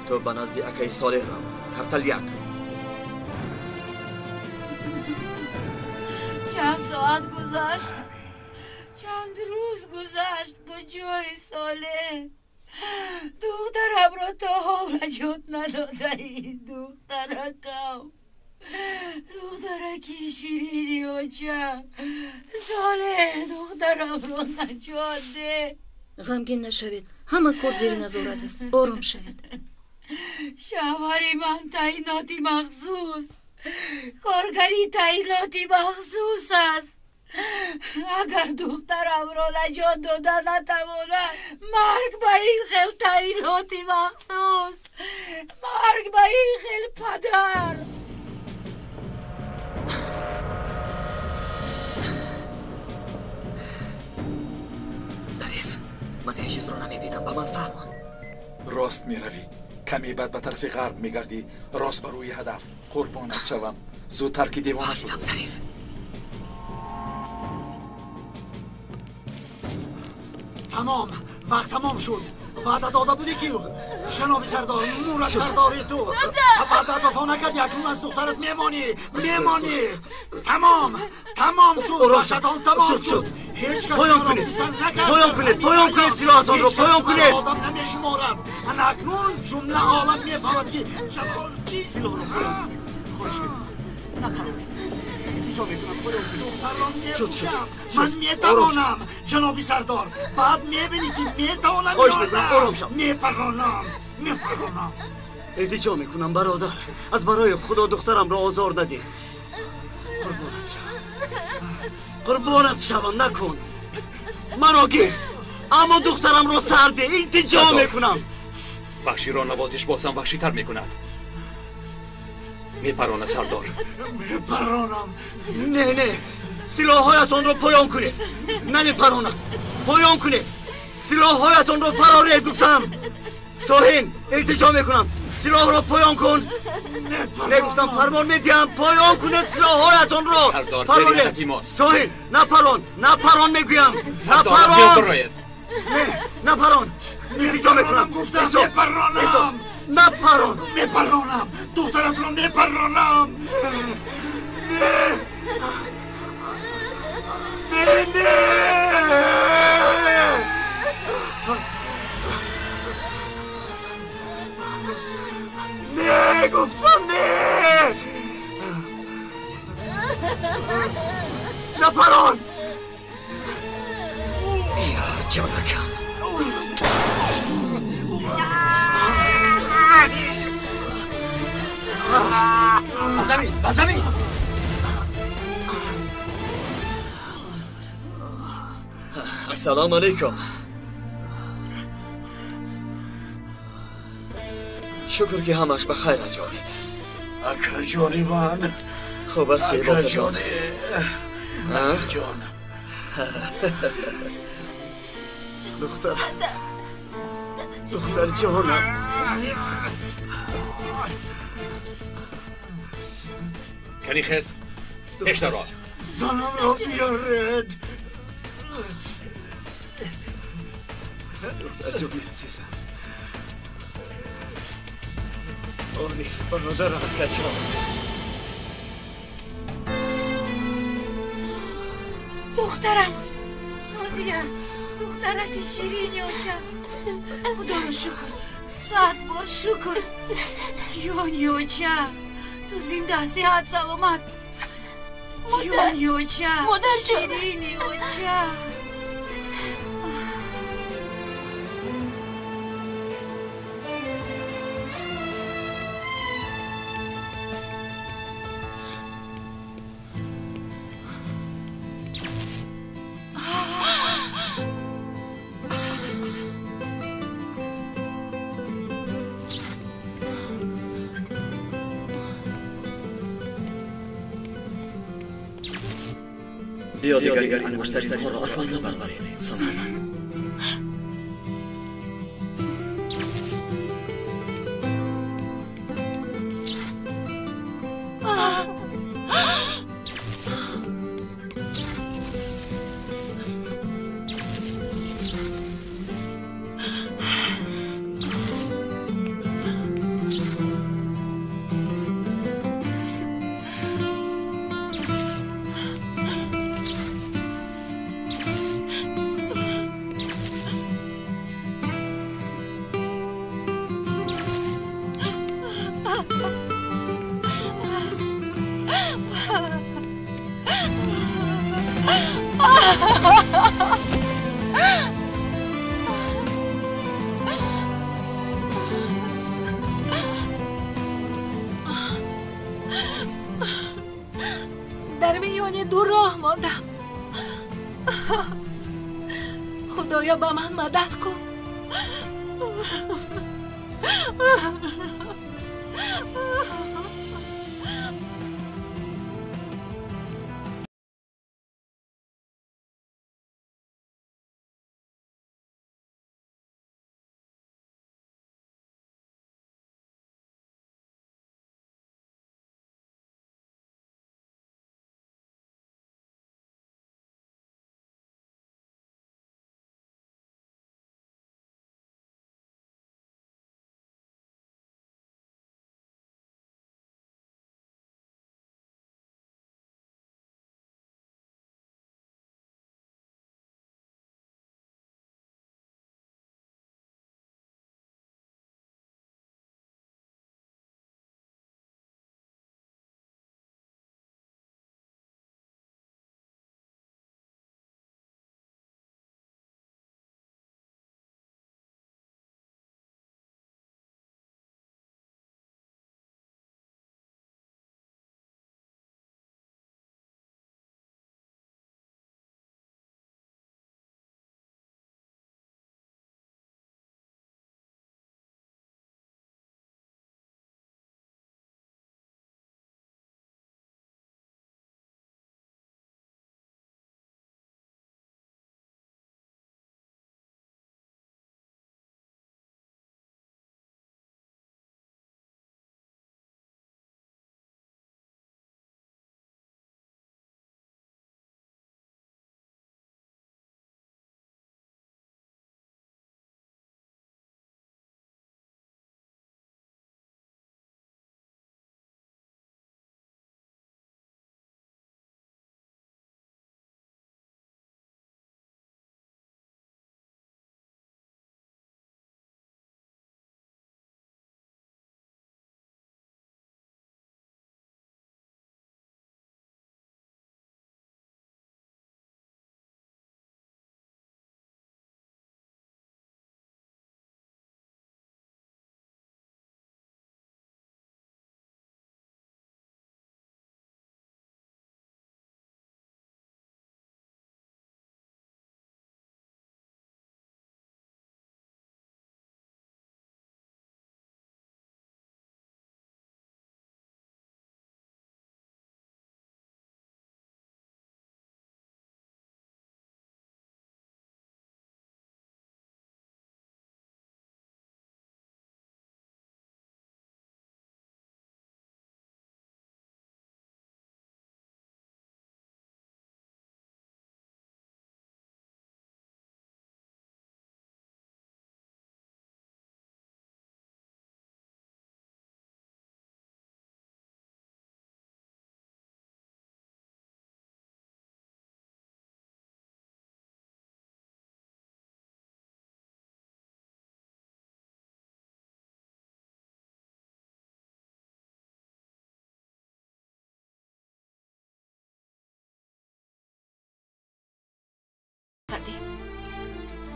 تو به نزد اکای صالح رو. کارتال یک. چند ساعت گذشت، چند روز گذشت. کجای صالح؟ دخترم را تا حال نجات نداده ای. دخترکم، دخترکی شیرینی و چه صالح، دخترم را نجات ده. غمگین نشوید. همه کار زیر نظارت است. آرام شوید. شوهر من تعییناتی مخصوص، کارگری تعییناتی مخصوص است. اگر دخترم را نجات دادن نتواند، مرگ به این خیل تعییناتی مخصوص، مرگ به این خیل پدر. ظریف من هیچ چیز رو نمیبینم. به من فهمان. راست میروی. کمی بعد به طرف غرب میگردی. راست بر روی هدف. قربانت شوم. زودتر که دیوانه شد. ظریف تمام وقت تمام شد وعده داده بودی که جناب سردار مورد سرداری تو وعده وفا نکرد اکنون از دخترت میمانی تمام شد وقتتان تمام شد هیچ کسی را پیسن نکرد پایان کنید سلاحتان رو پایان کنید آدم نمیشمارد اکنون جمله عالم میفهمد که جلال کیست سلاح رو پایان کنید خواهش میکنم نپرانید التجا میکنم پایان کنید دختر را میپوشم من میتوانم جنابی سردار بعد میبینی که میتوانم خواهش میکنم آرام شو میپرانم التجا میکنم برادر از برای خدا دخترم را آزار نده قربانت شوم نکن مرا گیر اما دخترم را سرده التجا میکنم وحشی را نوازش بازم وحشی تر میکند میپرانه سردار میپرانم نه سلاحهایتان را پایان کنید نمیپرانم پایان کنید سلاحهایتان را فرارید گفتم شاهین التجا میکنم سلاح را پایان کن نگفتم فرمان میدیم پایان کنید سلاحهایتان را سردار فرارید شاهین نپران میگویم نپران التجا میکنم گفتم میپرانم دخترت را میپرانم نه گفتم نه نپران بیا جانکم بزمین السلام علیکم شکر که همش بخیر انجامید اکا جانی من خوب است اکا جانی جانم دختر جانم کنی خس هشتا را زنم را بیارید دختر جانی عزیزم آلی برادرم کچا دخترم نازیم دخترک شیرینی اوچم خدا رو شکر 100 بار شکر جیانی اوچم تو زنده صحت سلامت جیانی اوچم شیرینی اوچم بیا دیگر انگشترین ها را اصلا نبریم سازمان در میان دو راه ماندم خدایا با من مدد کن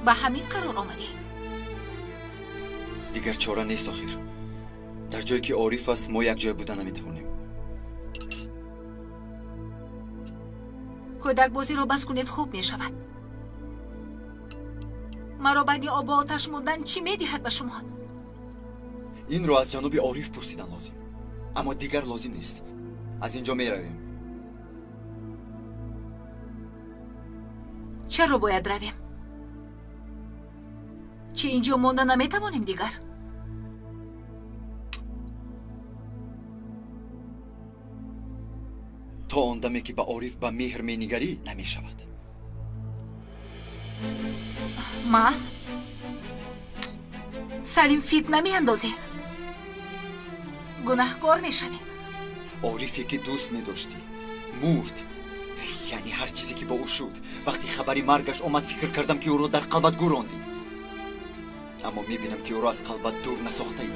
به همین قرار آمدی. دیگر چاره نیست آخر. در جایی که عارف است ما یک جای بودن نمیتوانیم. کودک بازی را بس کنید خوب می شود. مرا بین آب و آتش موندن چی می دهد به شما؟ این رو از جناب عارف پرسیدن لازم. اما دیگر لازم نیست. از اینجا می رویم. چرا باید رویم؟ چی اینجا موندن نمی توانیم دیگر؟ تا آن دمی که به عارف به مهر می نگری نمی شود. من؟ سلیم فتنه می اندازی. گناهکار می شوی. عارفی که دوست می داشتی مرد. یعنی هر چیزی که با او شد. وقتی خبری مرگش آمد فکر کردم که او را در قلبت گوراندی. اما می بینم که او را از قلبت دور نساخته ای.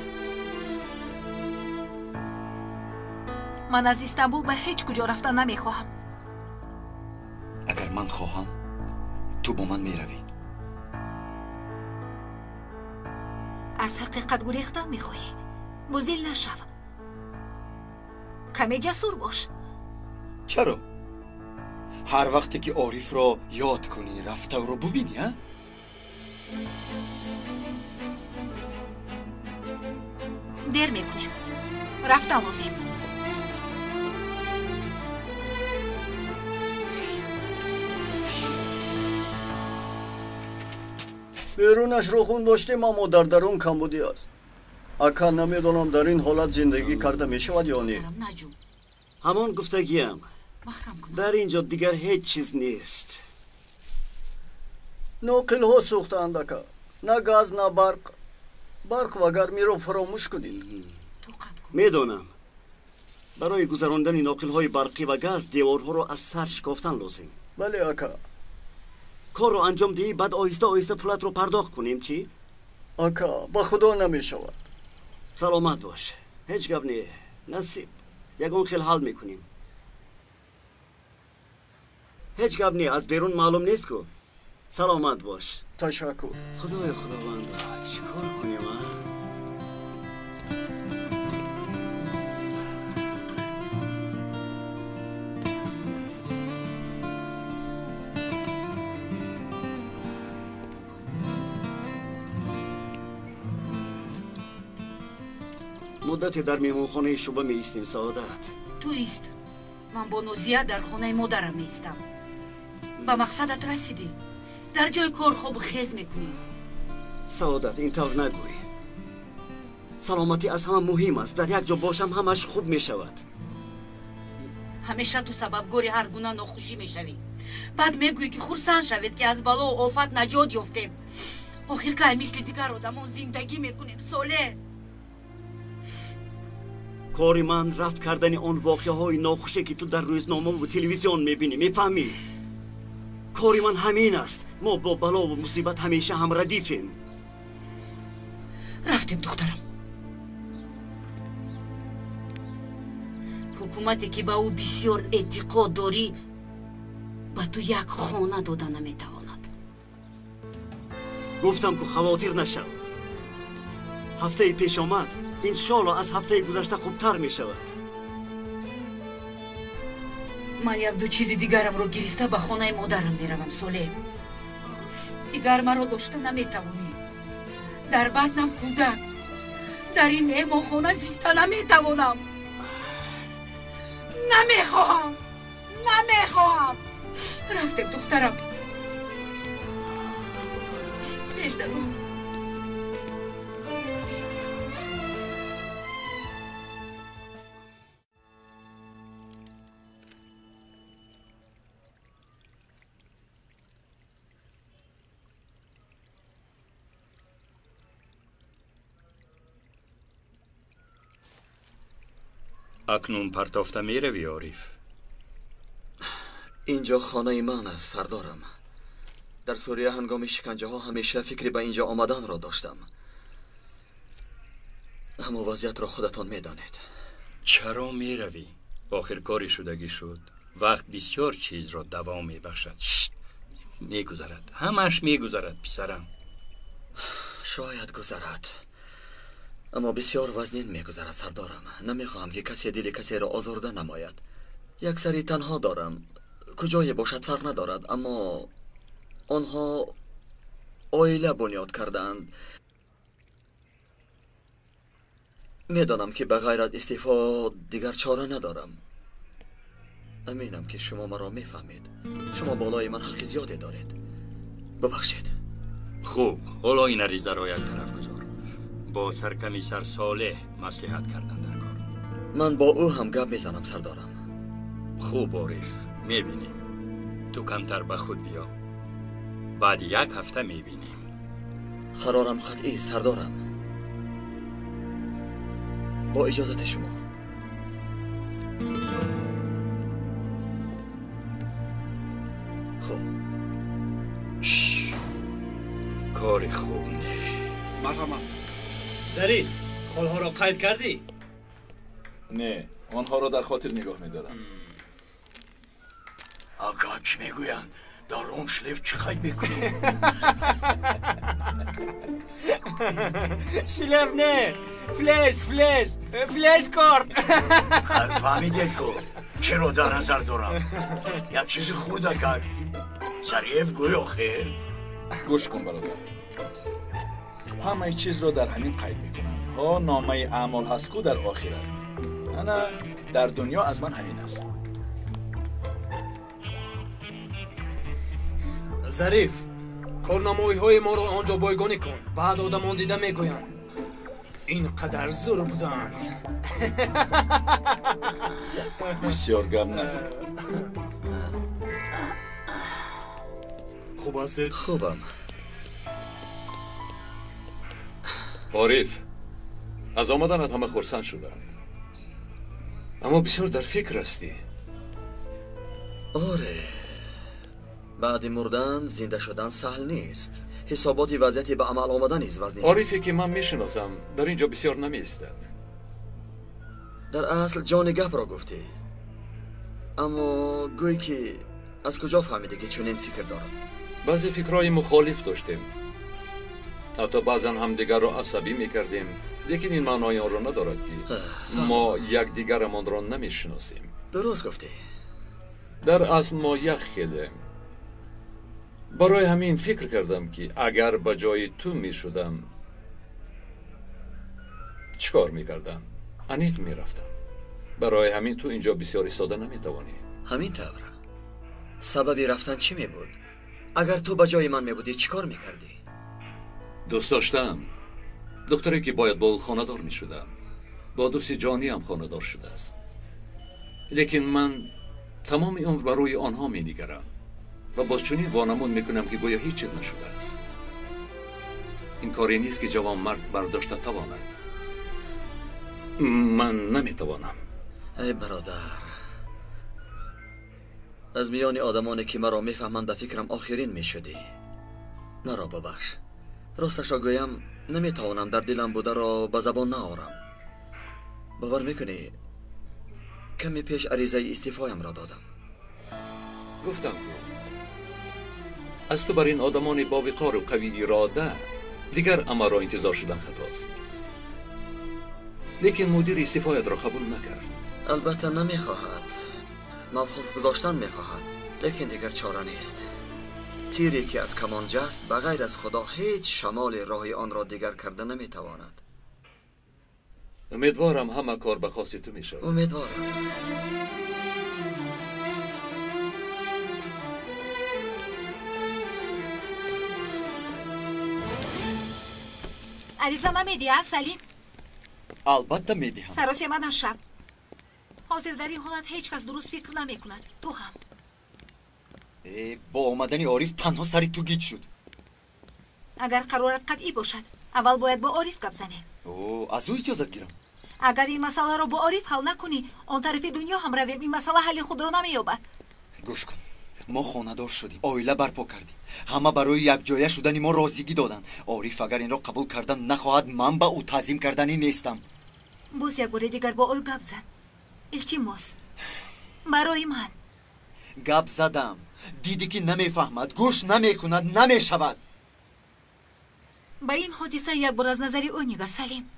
من از استانبول به هیچ کجا رفتن نمی خواهم. اگر من خواهم تو با من می روی. از حقیقت گریختن می خواهی. مزیل نشو. کمی جسور باش. چرا؟ هر وقتی که عارف را یاد کنی رفته او را ببینی ها؟ دیر میکنیم. رفتن لازم. بیرونش رو خون داشتیم اما در درون کمبودی است. اکا نمیدونم در این حالت زندگی کرده میشود یا نه. همان گفتگیم. در اینجا دیگر هیچ چیز نیست. ناقل ها سوختند اکا. نه گاز نه برق. برق و گرمی رو فراموش کنید. میدونم. برای گذراندن ناقل های برقی و گاز دیوارها رو از سر شکافتن لازم. بله اکا. کار رو انجام دهی بعد آهسته آهسته پولت رو پرداخت کنیم چی؟ اکا با خدا نمی شود. سلامت باش. هیچ گپ نه. نصیب. یگان خیل حل میکنیم. هیچ گپ نه. از بیرون معلوم نیست که. سلامت باش. تشکر. خدای خداوند چیکار کنیم ها؟ مدتی در میهمانخانه شعبه می ایستیم سعادت. تو ایست. من با نوزیه در خانه مادرم می ایستم. به مقصدت رسیدی. در جای کار خوب خیز میکنی. سعادت اینطور نگوی. سلامتی از همه مهم است. در یک جا باشم همش خوب می شود. همیشه تو سببگوری هر گونه ناخوشی می شوی. بعد میگویی که خرسند شوید که از بلا و آفت نجات یافتیم. آخر که مثل دیگر آدمان زندگی میکنیم ساله. کاری من رفت کردن آن واقعه های ناخوشی که تو در روزنامه و تلویزیون میبینی. میفهمی؟ کاری من همین است. ما با بلا و مصیبت همیشه هم ردیفیم. رفتیم دخترم. حکومتی که با او بسیار اعتقاد داری با تو یک خانه داده نمیتواند. گفتم که خواطر نشو. هفته پیش آمد انشالله از هفته گذشته خوبتر می شود. من یک دو چیز دیگرم رو گرفته به خانه مادرم می روم ساله. دیگر مرا داشته نمی توانی. در بدنم کودک. در این مهمانخانه زیسته نمی توانم. نمی خواهم. نمی خواهم. رفتم دخترم. پیش درو. اکنون پرتافته می روی عارف؟ اینجا خانه من است سردارم. در سوریه هنگام شکنجه ها همیشه فکری به اینجا آمدن را داشتم. اما وضعیت را خودتان می دانید. چرا می روی؟ آخر کاری شدگی شد. وقت بسیار چیز را دوام می بخشد. میگذرد، همش میگذرد پسرم. شاید گذرد، اما بسیار وزنین میگذرد سردارم. نمیخواهم که کسی دل کسی را آزرده نماید. یک سری تنها دارم، کجای باشد فرق ندارد، اما آنها عائله بنیاد کردند. میدانم که بغیر از استعفا دیگر چاره ندارم. امینم که شما مرا میفهمید. شما بالای من حق زیادی دارید. ببخشید. خوب، حالا این عریضه را یک طرف گذار. با سرکمیسر صالح مصلحت کردن در کار. من با او هم گپ میزنم سردارم. خوب عارف، میبینیم. تو کمتر به خود بیا. بعد یک هفته میبینیم. قرارم قطعی سردارم. با اجازت شما. خوب. کار خوب نه. مرحبا. ظریف، خالها را قید کردی؟ نه، آنها را در خاطر نگاه میدارم. آقا چی میگوین؟ در اون شلیف چی خواهید میکنی؟ شلیف نه، فلش کارت. فهمیدید که چرا در نظر دارم؟ یک چیز خورده کرد. ظریف گویا خیر؟ گوش کن برادر، همه چیز را در همین قید میکنم. ها نامه اعمال هست کو در آخرت. انا در دنیا از من همین است. ظریف، کارنامه‌ای های ما را آنجا بایگانی کن. بعد آدمان دیده میگویند اینقدر زور بودند. بسیار گپ نزن. خوب هستی؟ خوبم. عارف، از آمدنت همه خرسند شدند، اما بسیار در فکر هستی. آره، بعد مردن زنده شدن سهل نیست. حسابات وضعیتی به عمل آمدن نیز وزنی. عارفی که من میشناسم در اینجا بسیار نمی ایستد. در اصل جان گپ را گفتی، اما گویی که از کجا فهمیده که چنین فکر دارم؟ بعضی فکرهای مخالف داشتیم، حتی بعضا هم دیگر را عصبی میکردیم، لیکن این معنای آن را ندارد که ما یک دیگرمان را نمیشناسیم. درست گفتی. در اصل ما یک خیلیم. برای همین فکر کردم که اگر به جای تو می شدم چیکار می کردم؟ انیق می رفتم. برای همین تو اینجا بسیار ایستاده نمی توانی. همین طور. سببی رفتن چی می بود؟ اگر تو به جای من می بودی چیکار می کردی؟ دوست داشتم. دختری که باید با او خانه‌دار می شدم. با دوستی جانی هم خانه‌دار شده است. لیکن من تمام عمر برای آنها می نگرم و باز چنین وانمود میکنم که گویا هیچ چیز نشده است. این کاری نیست که جوان مرد برداشته تواند. من نمیتوانم. ای برادر، از میان آدمانی که مرا میفهمند فکرم آخرین میشدی. مرا ببخش. راستش را گویم نمیتوانم در دلم بوده را به زبان نآورم. باور میکنی کمی پیش عریضه استعفایم را دادم. گفتم که از تو بر این آدمان با وقار و قوی اراده دیگر اما را انتظار شدن خطاست. لیکن مدیر استعفایت را قبول نکرد. البته نمیخواهد، موقوف گذاشتن میخواهد، لیکن دیگر چاره نیست. تیری که از کمان جست بغیر از خدا هیچ شمال راهی آن را دیگر کرده نمیتواند. امیدوارم همه کار به خواست تو میشود. امیدوارم. عریضه نمیدی ها سلیم؟ البته میدیم. سراسیمه نشو. حاضر در این حالت هیچ کس درست فکر نمیکند. تو هم. با آمدن عارف تنها سری تو گیج شد. اگر قرارت قطعی باشد اول باید با عارف گپ زنی. از او اجازت گیرم. اگر این مسئله را با عارف حل نکنی آن طرف دنیا هم رویم این مسئله حل خود را نمییابد. گوش کن، ما خانه‌دار شدیم، عائله برپا کردیم، همه برای یک جایه شدن ما راضیگی دادند. عارف اگر این را قبول کردن نخواهد من به او تعظیم کردنی نیستم. باز یک بار دیگر با او گپ زن. التماس برای من. گپ زدم دیدی که نمیفهمد گوش نمیکند نمیشود. با این حادثه یک بار از نظری او نگر سلیم.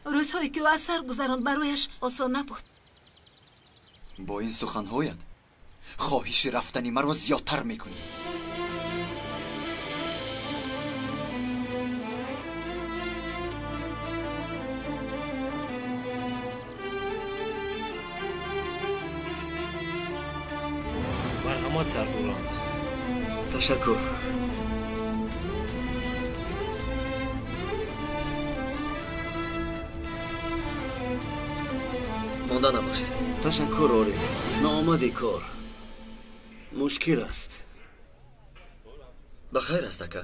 روزهایی که او از سر گذراند برایش آسان نبود. با این سخنهایت خواهش رفتنی مرا زیادتر میکنی. مرحمت سردوران. تشکر. مانده نباشید. تشکر آری. ناآمدی کار مشکل است. بخیر است اکا.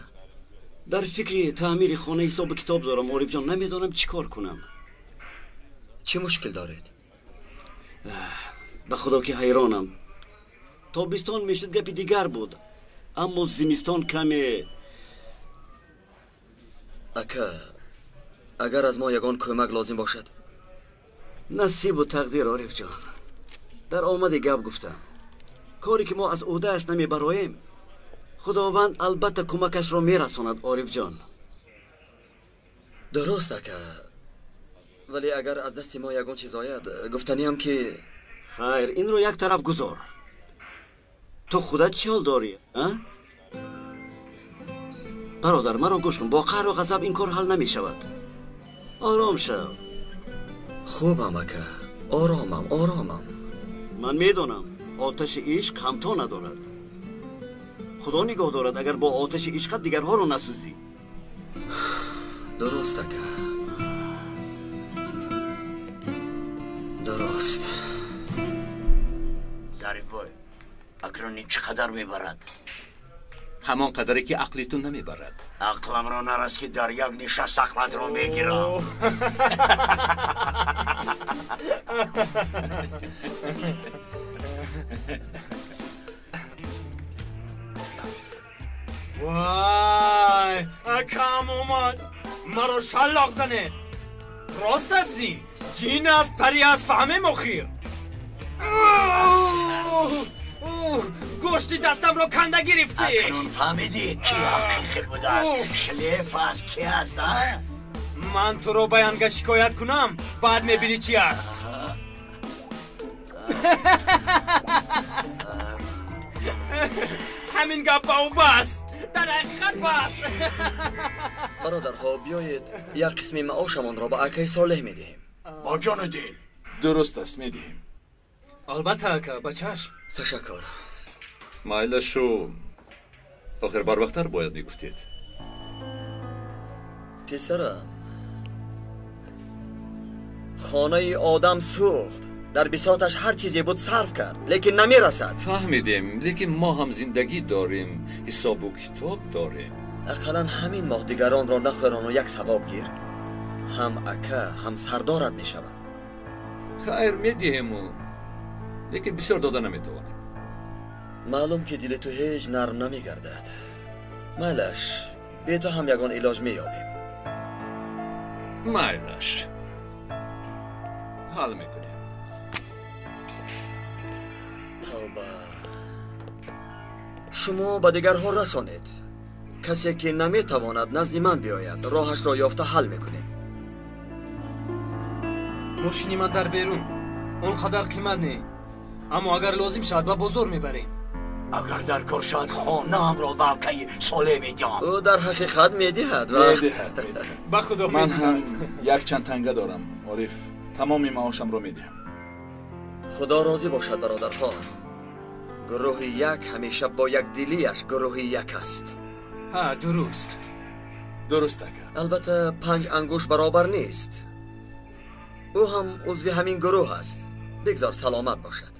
در فکر تعمیر خانه حساب کتاب دارم عارف جان. نمیدانم چی کار کنم. چه مشکل دارید؟ به خدا که حیرانم. تابستان میشد گپی دیگر بود اما زمستان کمه. اکا اگر از ما یگان کمک لازم باشد. نصیب و تقدیر عارف جان. در آمد گپ گفتم کاری که ما از عهده‌اش نمیبراییم خداوند البته کمکش را میرساند عارف جان. درست اکا ولی اگر از دست ما یگان چیز آید گفتنی هم که خیر این رو یک طرف گذار. تو خودت چی حال داری؟ برادر مرا گوش کن. با قهر و غضب این کار حل نمی شود. آرام شو. خوبم اکا. آرامم. من میدونم آتش عشق همتا ندارد. خدا نگاه دارد اگر با آتش عشقت دیگرها رو نسوزی. درست اکا. درست. ظریف بای اکرانی چقدر میبرد؟ همان قدری که عقلیتون نمیبرد. عقلم را نرس که در یک نشست سخمت رو میگیرم. وای اکام اومد مرا شلاق زنه. راست از این جین از پری از فهمه مخیر. گوشتی دستم رو کنده گرفتی. اکنون فهمیدی کی حقیقی بوده است؟ شلیف است کی است؟ من تو رو بیانگه شکایت کنم بعد میبینی چی است. همین گپ با او بس. در حقیقت بس. برادرها بیایید یک قسمی معاشمان را با اکای صالح میدهیم. با جان دل. درست است میدهیم. البته اکا با چشم. تشکر. مایلشو آخر بر وقتر باید میگفتید. پسرم خانه آدم سوخت. در بساطش هر چیزی بود صرف کرد لیکن نمیرسد. فهمیدیم لیکن ما هم زندگی داریم حساب و کتاب داریم. اقلا همین ماه دیگران را نخوران و یک ثواب گیر. هم اکا هم سردارت می شود. خیر میدهیم لیکن بسیار داده نمیتوانیم. معلوم که دل تو هیچ نرم نمیگردد. مالش به تو هم یگان علاج مییابیم. مایلش حل میکنیم. توبه. شما به دیگرها رسانید. کسی که نمیتواند نزد من بیاید راهش را یافته حل میکنیم. ماشینی من در بیرون اونقدر قیمت نی اما اگر لازم شد با بزرگ میبریم. اگر در کار شد خانه هم را با اکای صالح میدیم. او در حقیقت میدهد. با خدا من هم یک چند تنگه دارم عارف. تمام معاشم رو میدهم. خدا راضی باشد برادرها. گروه یک همیشه با یک دلیش گروه یک است. ها درست. درست اکا. البته 5 انگوش برابر نیست. او هم عضو همین گروه است. بگذار سلامت باشد.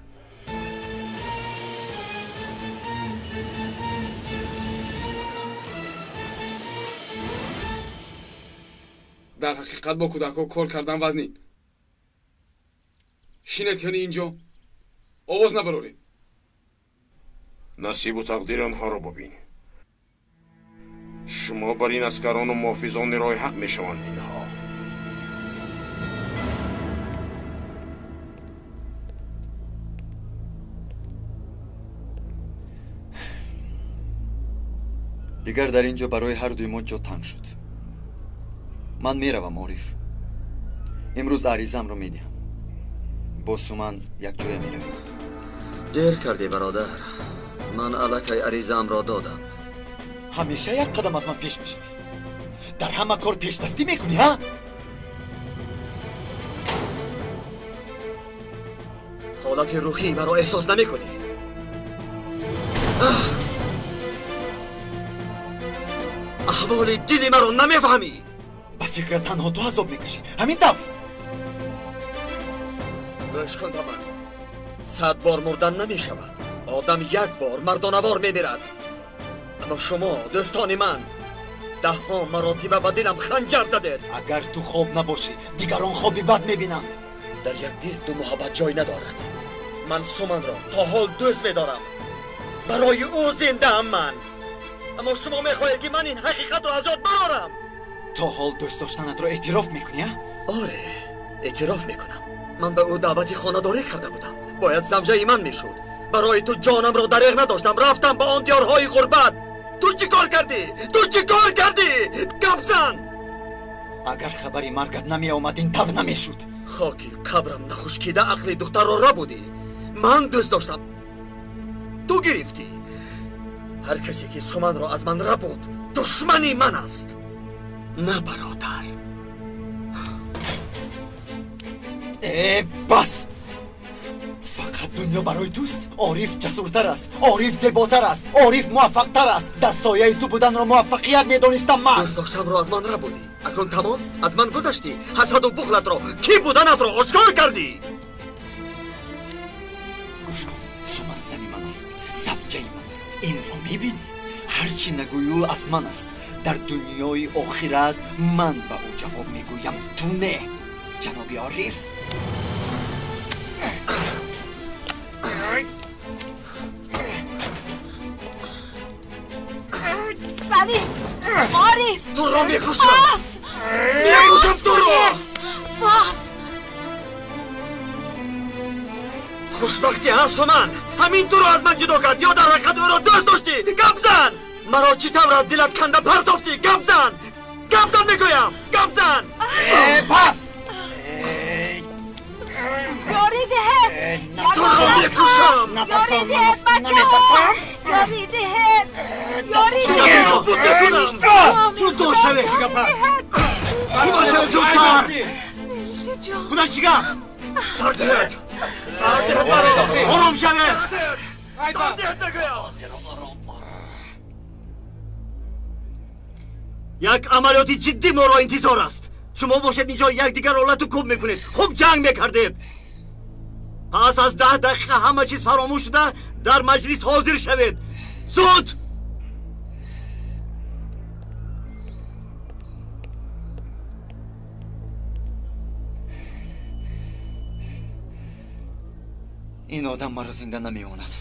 در حقیقت با کودک‌ها کار کردن وزنین. شینید کنی اینجا آواز نبرارید. نصیب و تقدیر آنها را ببین. شما بر این اسکران و محافظان راه حق میشوند. اینها دیگر در اینجا برای هر دوی ما جا تنگ شد. من میروم عارف. امروز عریضم رو میدهم. با سومن یک جای میروم. دیر کردی برادر. من الکی عریضم را دادم. همیشه یک قدم از من پیش میشی. در همه کار پیش دستی میکنی ها؟ حالت روحی مرا احساس نمیکنی. احوال دلی مرا نمیفهمی. به فکر تنها تو عذاب میکشی. همین دفع. گوش کن با من. 100 بار مردن نمیشود. آدم یک بار مردانوار میمیرد. اما شما دوستان من 10 مراتب به دلم خنجر زدید. اگر تو خواب نباشی دیگران خوابی بد میبینند. در یک دل دو محبت جای ندارد. من سومن را تا حال دوست میدارم. برای او زنده ام من. اما شما میخواهید که من این حقیقت را از یاد برارم. تا حال دوست داشتنت را اعتراف میکنی؟ آره اعتراف میکنم. من به او دعوت خانه‌داری کرده بودم. باید زوجه من میشد. برای تو جانم را دریغ نداشتم. رفتم به آن دیارهای غربت. تو چی کار کردی؟ تو چی کار کردی؟ گپ زن. اگر خبری مرگت نمی آمد این تب نمیشد. خاکی قبرم نخشکیده عقل دختر را بودی. من دوست داشتم تو گرفتی. هر کسی که سومن را از من بود دشمنی من است. نه برادر. بس. فقط دنیا برای توست. عارف جسورتر است. عارف زیباتر است. عارف موفقتر است. در سایه تو بودن را موفقیت میدانستم من. دوست داشتم را از من بودی. اکنون تمام از من گذشتی. حسد و بخلت را کی بودنت را آشکار کردی. گوش کن. سومن زنی من است. زوجه من است. این را میبینی؟ هرچی نگویی او از من است. در دنیای آخرت من به او جواب میگویم تو نه. جناب عارف. سلیم عارف تو را میکشم. میکشم تو را. باز خوشبختی ها سومن. همین تو را از من جدا کرد یا در حقیقت او را دوست داشتی؟ گپ زن. مرا چی طور از دلت کنده پرداختی؟ گپ زن. گپ زن میگویم. گپ زن. پس یاری دهت. تو را میکشم. نترسم. نمیترسم. یاری دهت. یاری دهت. تو دو شوه. خدا شوه زودتر. خدا چیگه؟ سر دهت. سر دهت برا. آرام شوه. سر دهت نگویم. یک عملیات جدی ما را انتظار است. شما باشد اینجا یکدیگر را لطو کوب میکنید. خوب جنگ میکردید. پس از 10 دقیقه همه چیز فراموش شده در مجلس حاضر شوید. زود. این آدم مرا زنده نمیماند.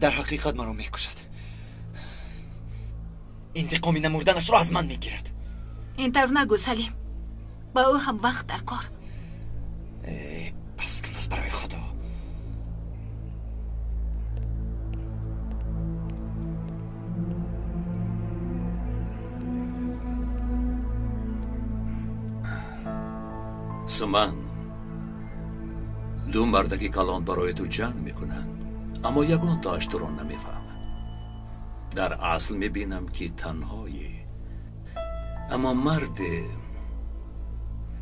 در حقیقت مرا میکشد. انتقامی نمردنش را از من میگیرد. اینطور نگو سلیم. با او هم وقت در کار. بس کن از برای خدا. سومن دو مردکی کلان برای تو جنگ میکنند اما یگان تاش تو را نمیفهمند. در اصل میبینم که تنهایی. اما مرد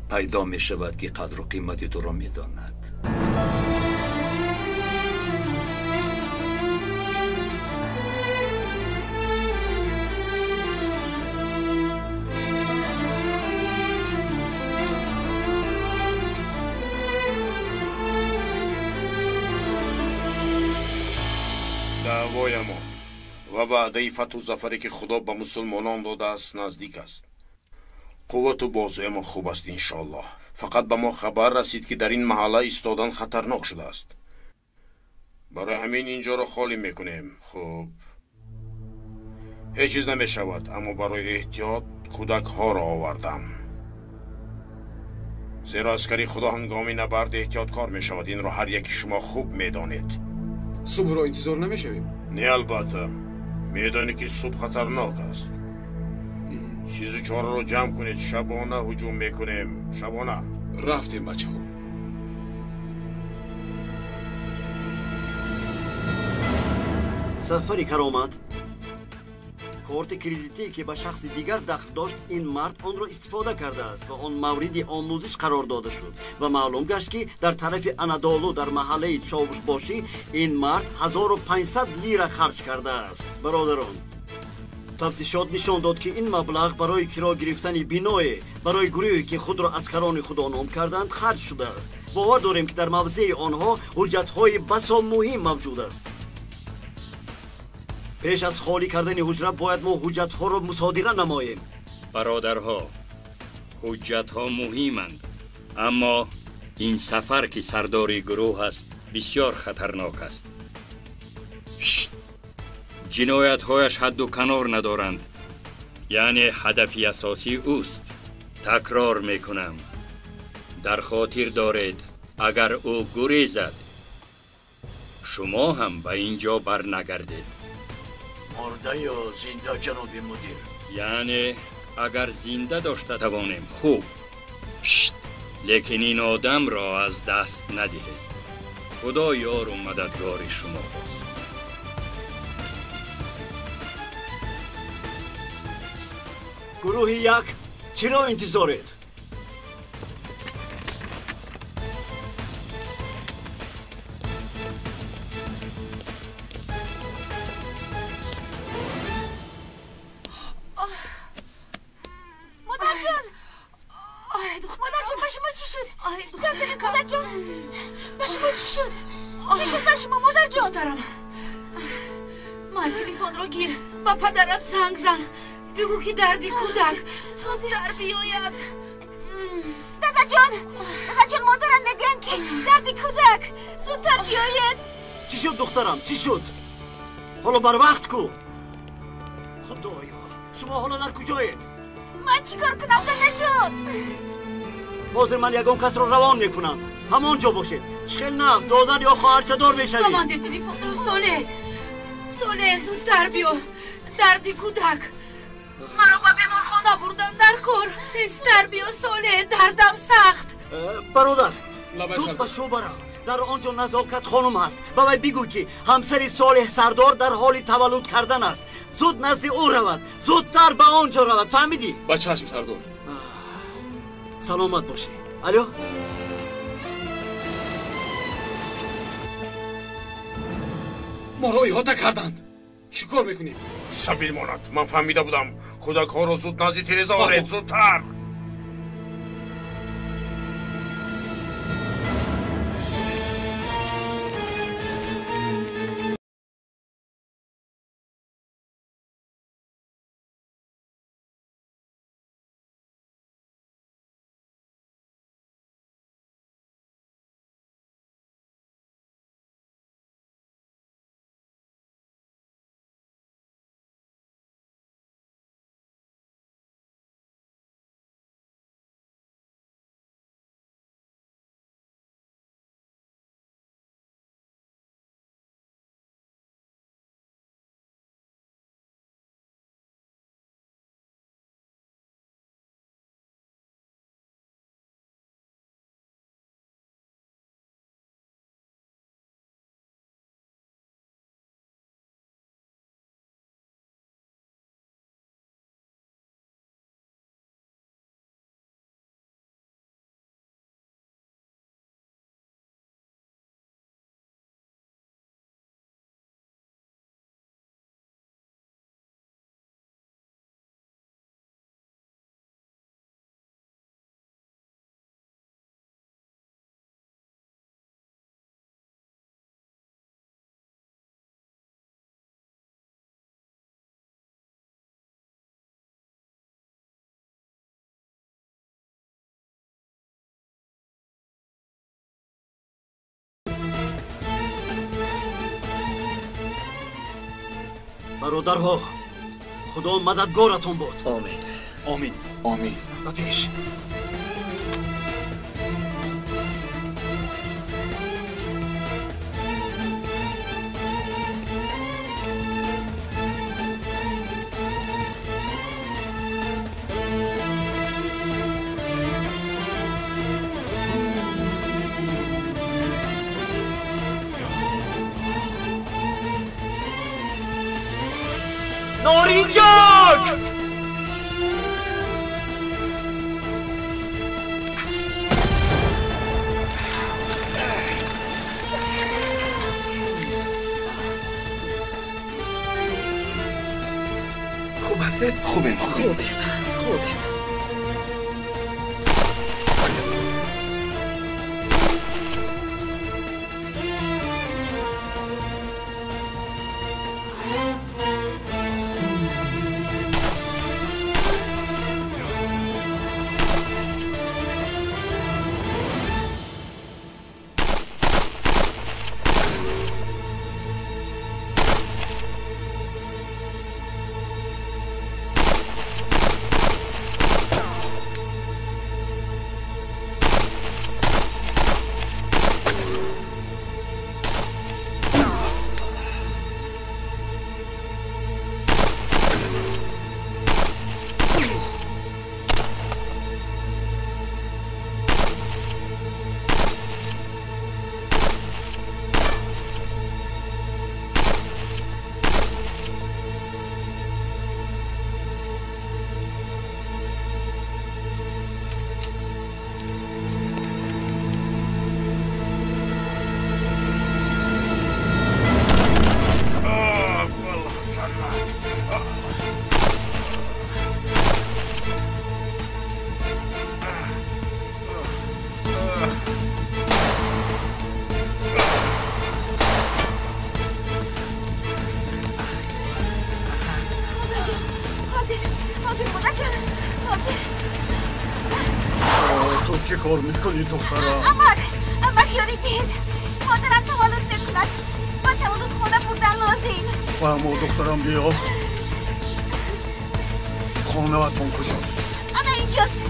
پیدا میشود که قدر و قیمتی تو را میداند. دعوای ما و وعده فتح و ظفری که خدا به مسلمانان داده است نزدیک است. قوت و بازوی ما خوب است انشاءالله. فقط به ما خبر رسید که در این محله ایستادن خطرناک شده است. برای همین اینجا را خالی میکنیم. خب هیچ چیز نمی شود اما برای احتیاط کودک ها را آوردم. زیرا عسکری خدا هنگامی نبرد احتیاط کار می شود. این را هر یکی شما خوب می دانید. صبح را انتظار نمی شویم. نه البته میدانی که صبح خطرناک است. چیز چهار رو جمع کنید، شبانه هجوم میکنیم. شبانه رفتیم بچه ها. سفری کرامت کارت کردیتی که به شخص دیگر دخل داشت این مرد آن را استفاده کرده است و آن مورد آموزش قرار داده شد و معلوم گشت که در طرف انادولو در محله چاوش باشی این مرد 1500 لیره خرج کرده است. برادران تفتیشات نشان داد که این مبلغ برای کرا گرفتن بینای برای گروهی که خود را اسکران خدا نام کردند خرج شده است. باور داریم که در موضع آنها حجت‌های بسا مهم موجود است. پیش از خالی کردن حجره باید ما حجت‌ها را مصادره نماییم. برادرها، حجت‌ها مهمند، اما این سفر که سرداری گروه است بسیار خطرناک است. جنایت‌هایش حد و کنار ندارند، یعنی هدفی اساسی اوست. تکرار میکنم، در خاطر دارید اگر او گریزد شما هم به اینجا برنگردید. مرده یا زنده جناب مدیر؟ یعنی اگر زنده داشته توانیم خوب، لیکن این آدم را از دست ندهید. خدا یار و مددگار شما. گروه یک چرا انتظارید؟ مادر جان دارم. من تلفن رو گیر، با پدرت زنگ زن، بگو که دردی کودک زودتر بیاید. دادا جان مادرم میگن که دردی کودک زودتر بیاید. چی شد دخترم؟ چی شد؟ حالا بر وقت کو. خدایا شما حالا در کجایید؟ من چیکار کنم دادا جان؟ حاضر من یگان کس رو روان میکنم. همانجا باشید. چخیل نه از دادن یا خواهرچه دار میشوید. بمانده تلفن رو. ساله زودتر بیا. دردی کودک مرا به بیمارخانه بردن در کار. تستر بیا ساله، دردم سخت. برادر زود به شو در آنجا نزاکت خانم هست. باید بگو که همسر صالح سردار در حال تولد کردن است. زود نزد او رود، زودتر به آنجا رود. فهمیدی؟ با چشم سردار. سلامت باشی. الو ما رو ایهاتا کردند. چیکار میکنیم؟ سبیل ماند. من فهمیده بودم. کودک ها رو زود نزد تریزا آورید. زودتر. برادرها خدا مددگارتون بود. آمین. آمین. آمین. به پیش. نارنجک خوب هستید؟ خوبه چه کار میکنی دخترم؟ امک یاریدید مادرم تولد میکند من تولد خونه بودن لازم اما دخترم بیا خانه‌تون کجاست؟ انا اینجاست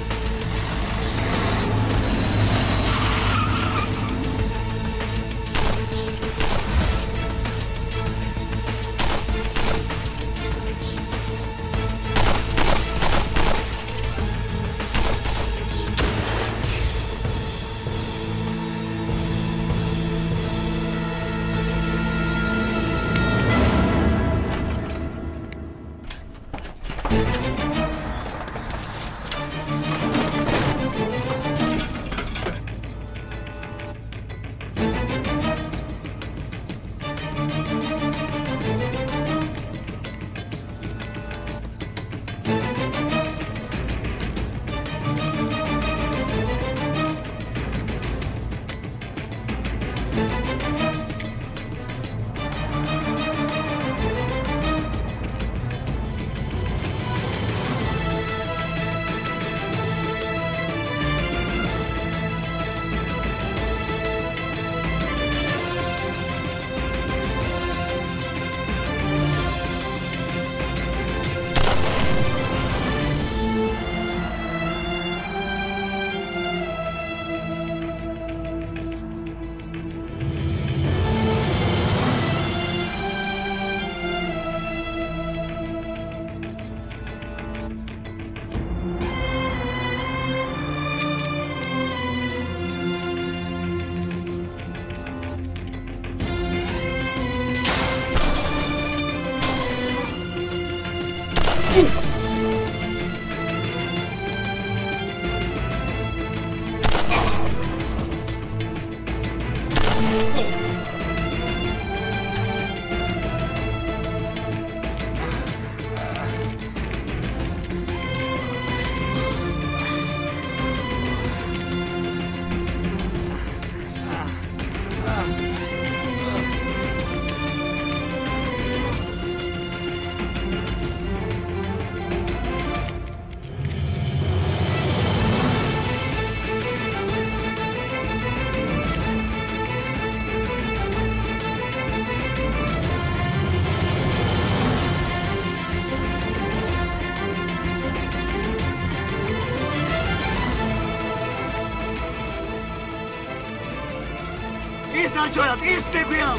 ایست در جایت ایست بگویم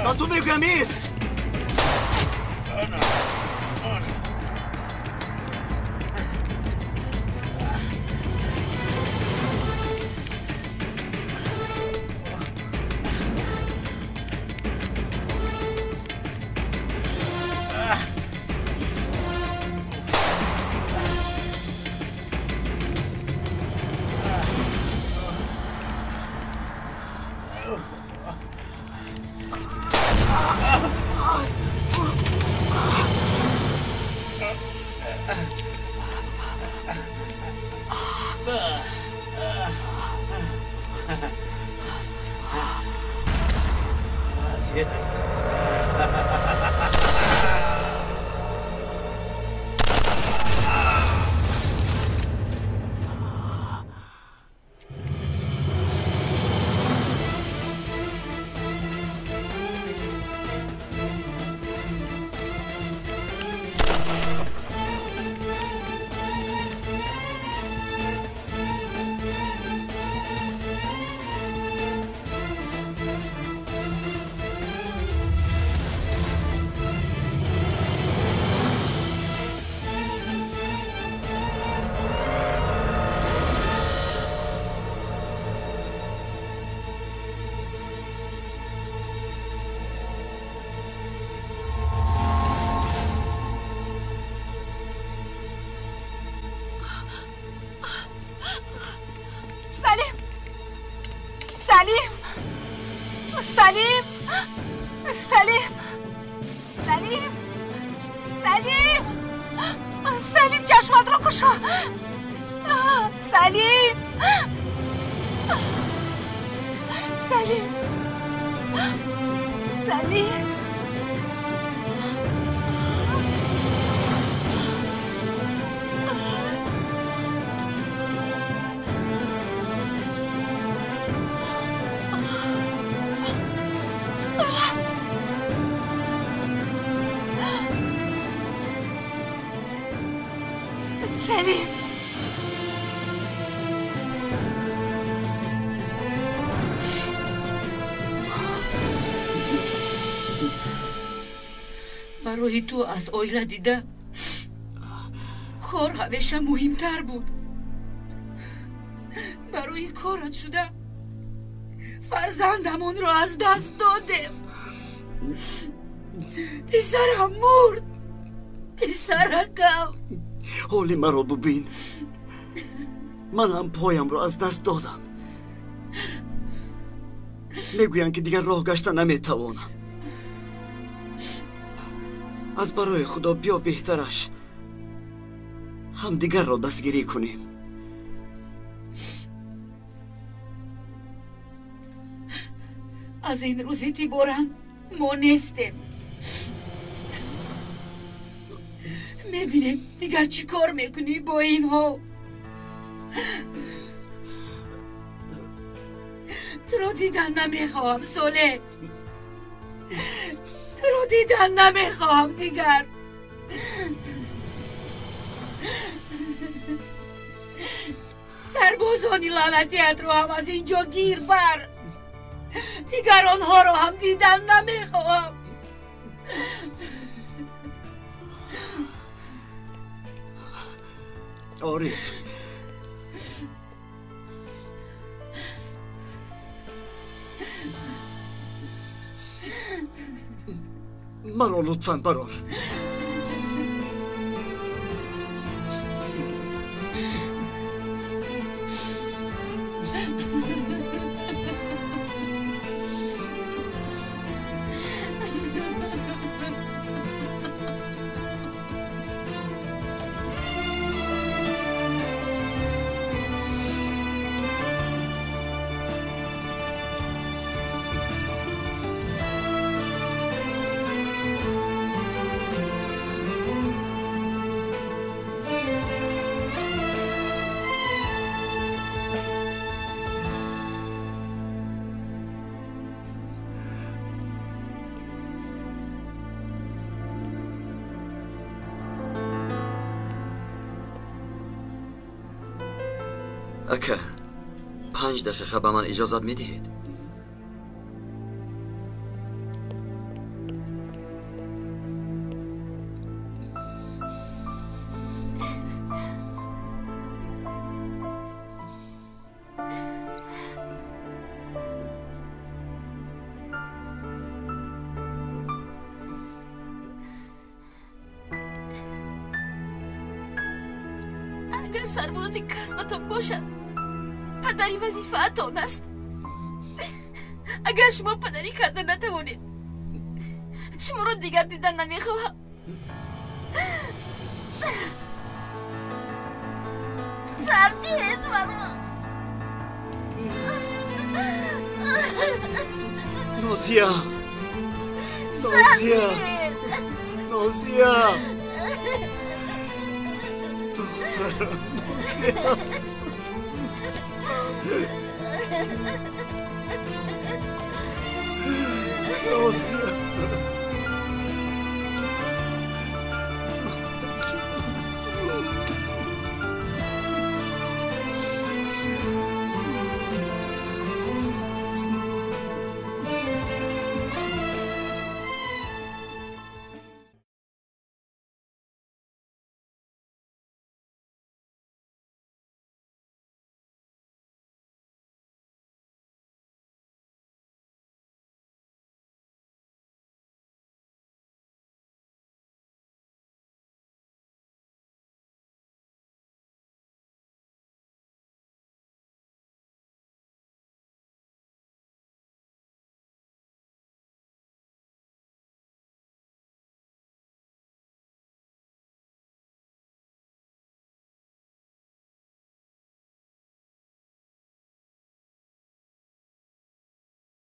من تو میگم ایست. سلیم چشمت رو کشا. سلیم سلیم سلیم سلیم برای تو از اویلا دیده کار همیشه مهمتر بود. برای کارت شده فرزندمون رو از دست دادم. پسرم مرد. پسرکم حالی مرا ببین. من هم پایم رو از دست دادم. میگویند که دیگر راه گشتن نمیتوانم. از برای خدا بیا بهترش هم دیگر را دستگیری کنیم. از این روزی تیبوران ما نیستیم. میبینیم دیگر چی کار میکنی با اینها. تو رو دیدن نمیخواهم سوله. تو رو دیدن نمیخواهم دیگر. سربازانی لعنتیت رو هم از اینجا گیر بر. دیگر آنها رو هم دیدن نمیخواهم. عارف مرا لطفاً برار. اکا 5 دقیقه به من اجازت میدهید؟ سربازی کسبتان باشد پدری وظیفه‌تان است. اگر شما پدری کردن نتوانید شما را دیگر دیدن نمیخواهم. سردی است مرا. نازیا نازیا نازیا دخترم نازیا نازیا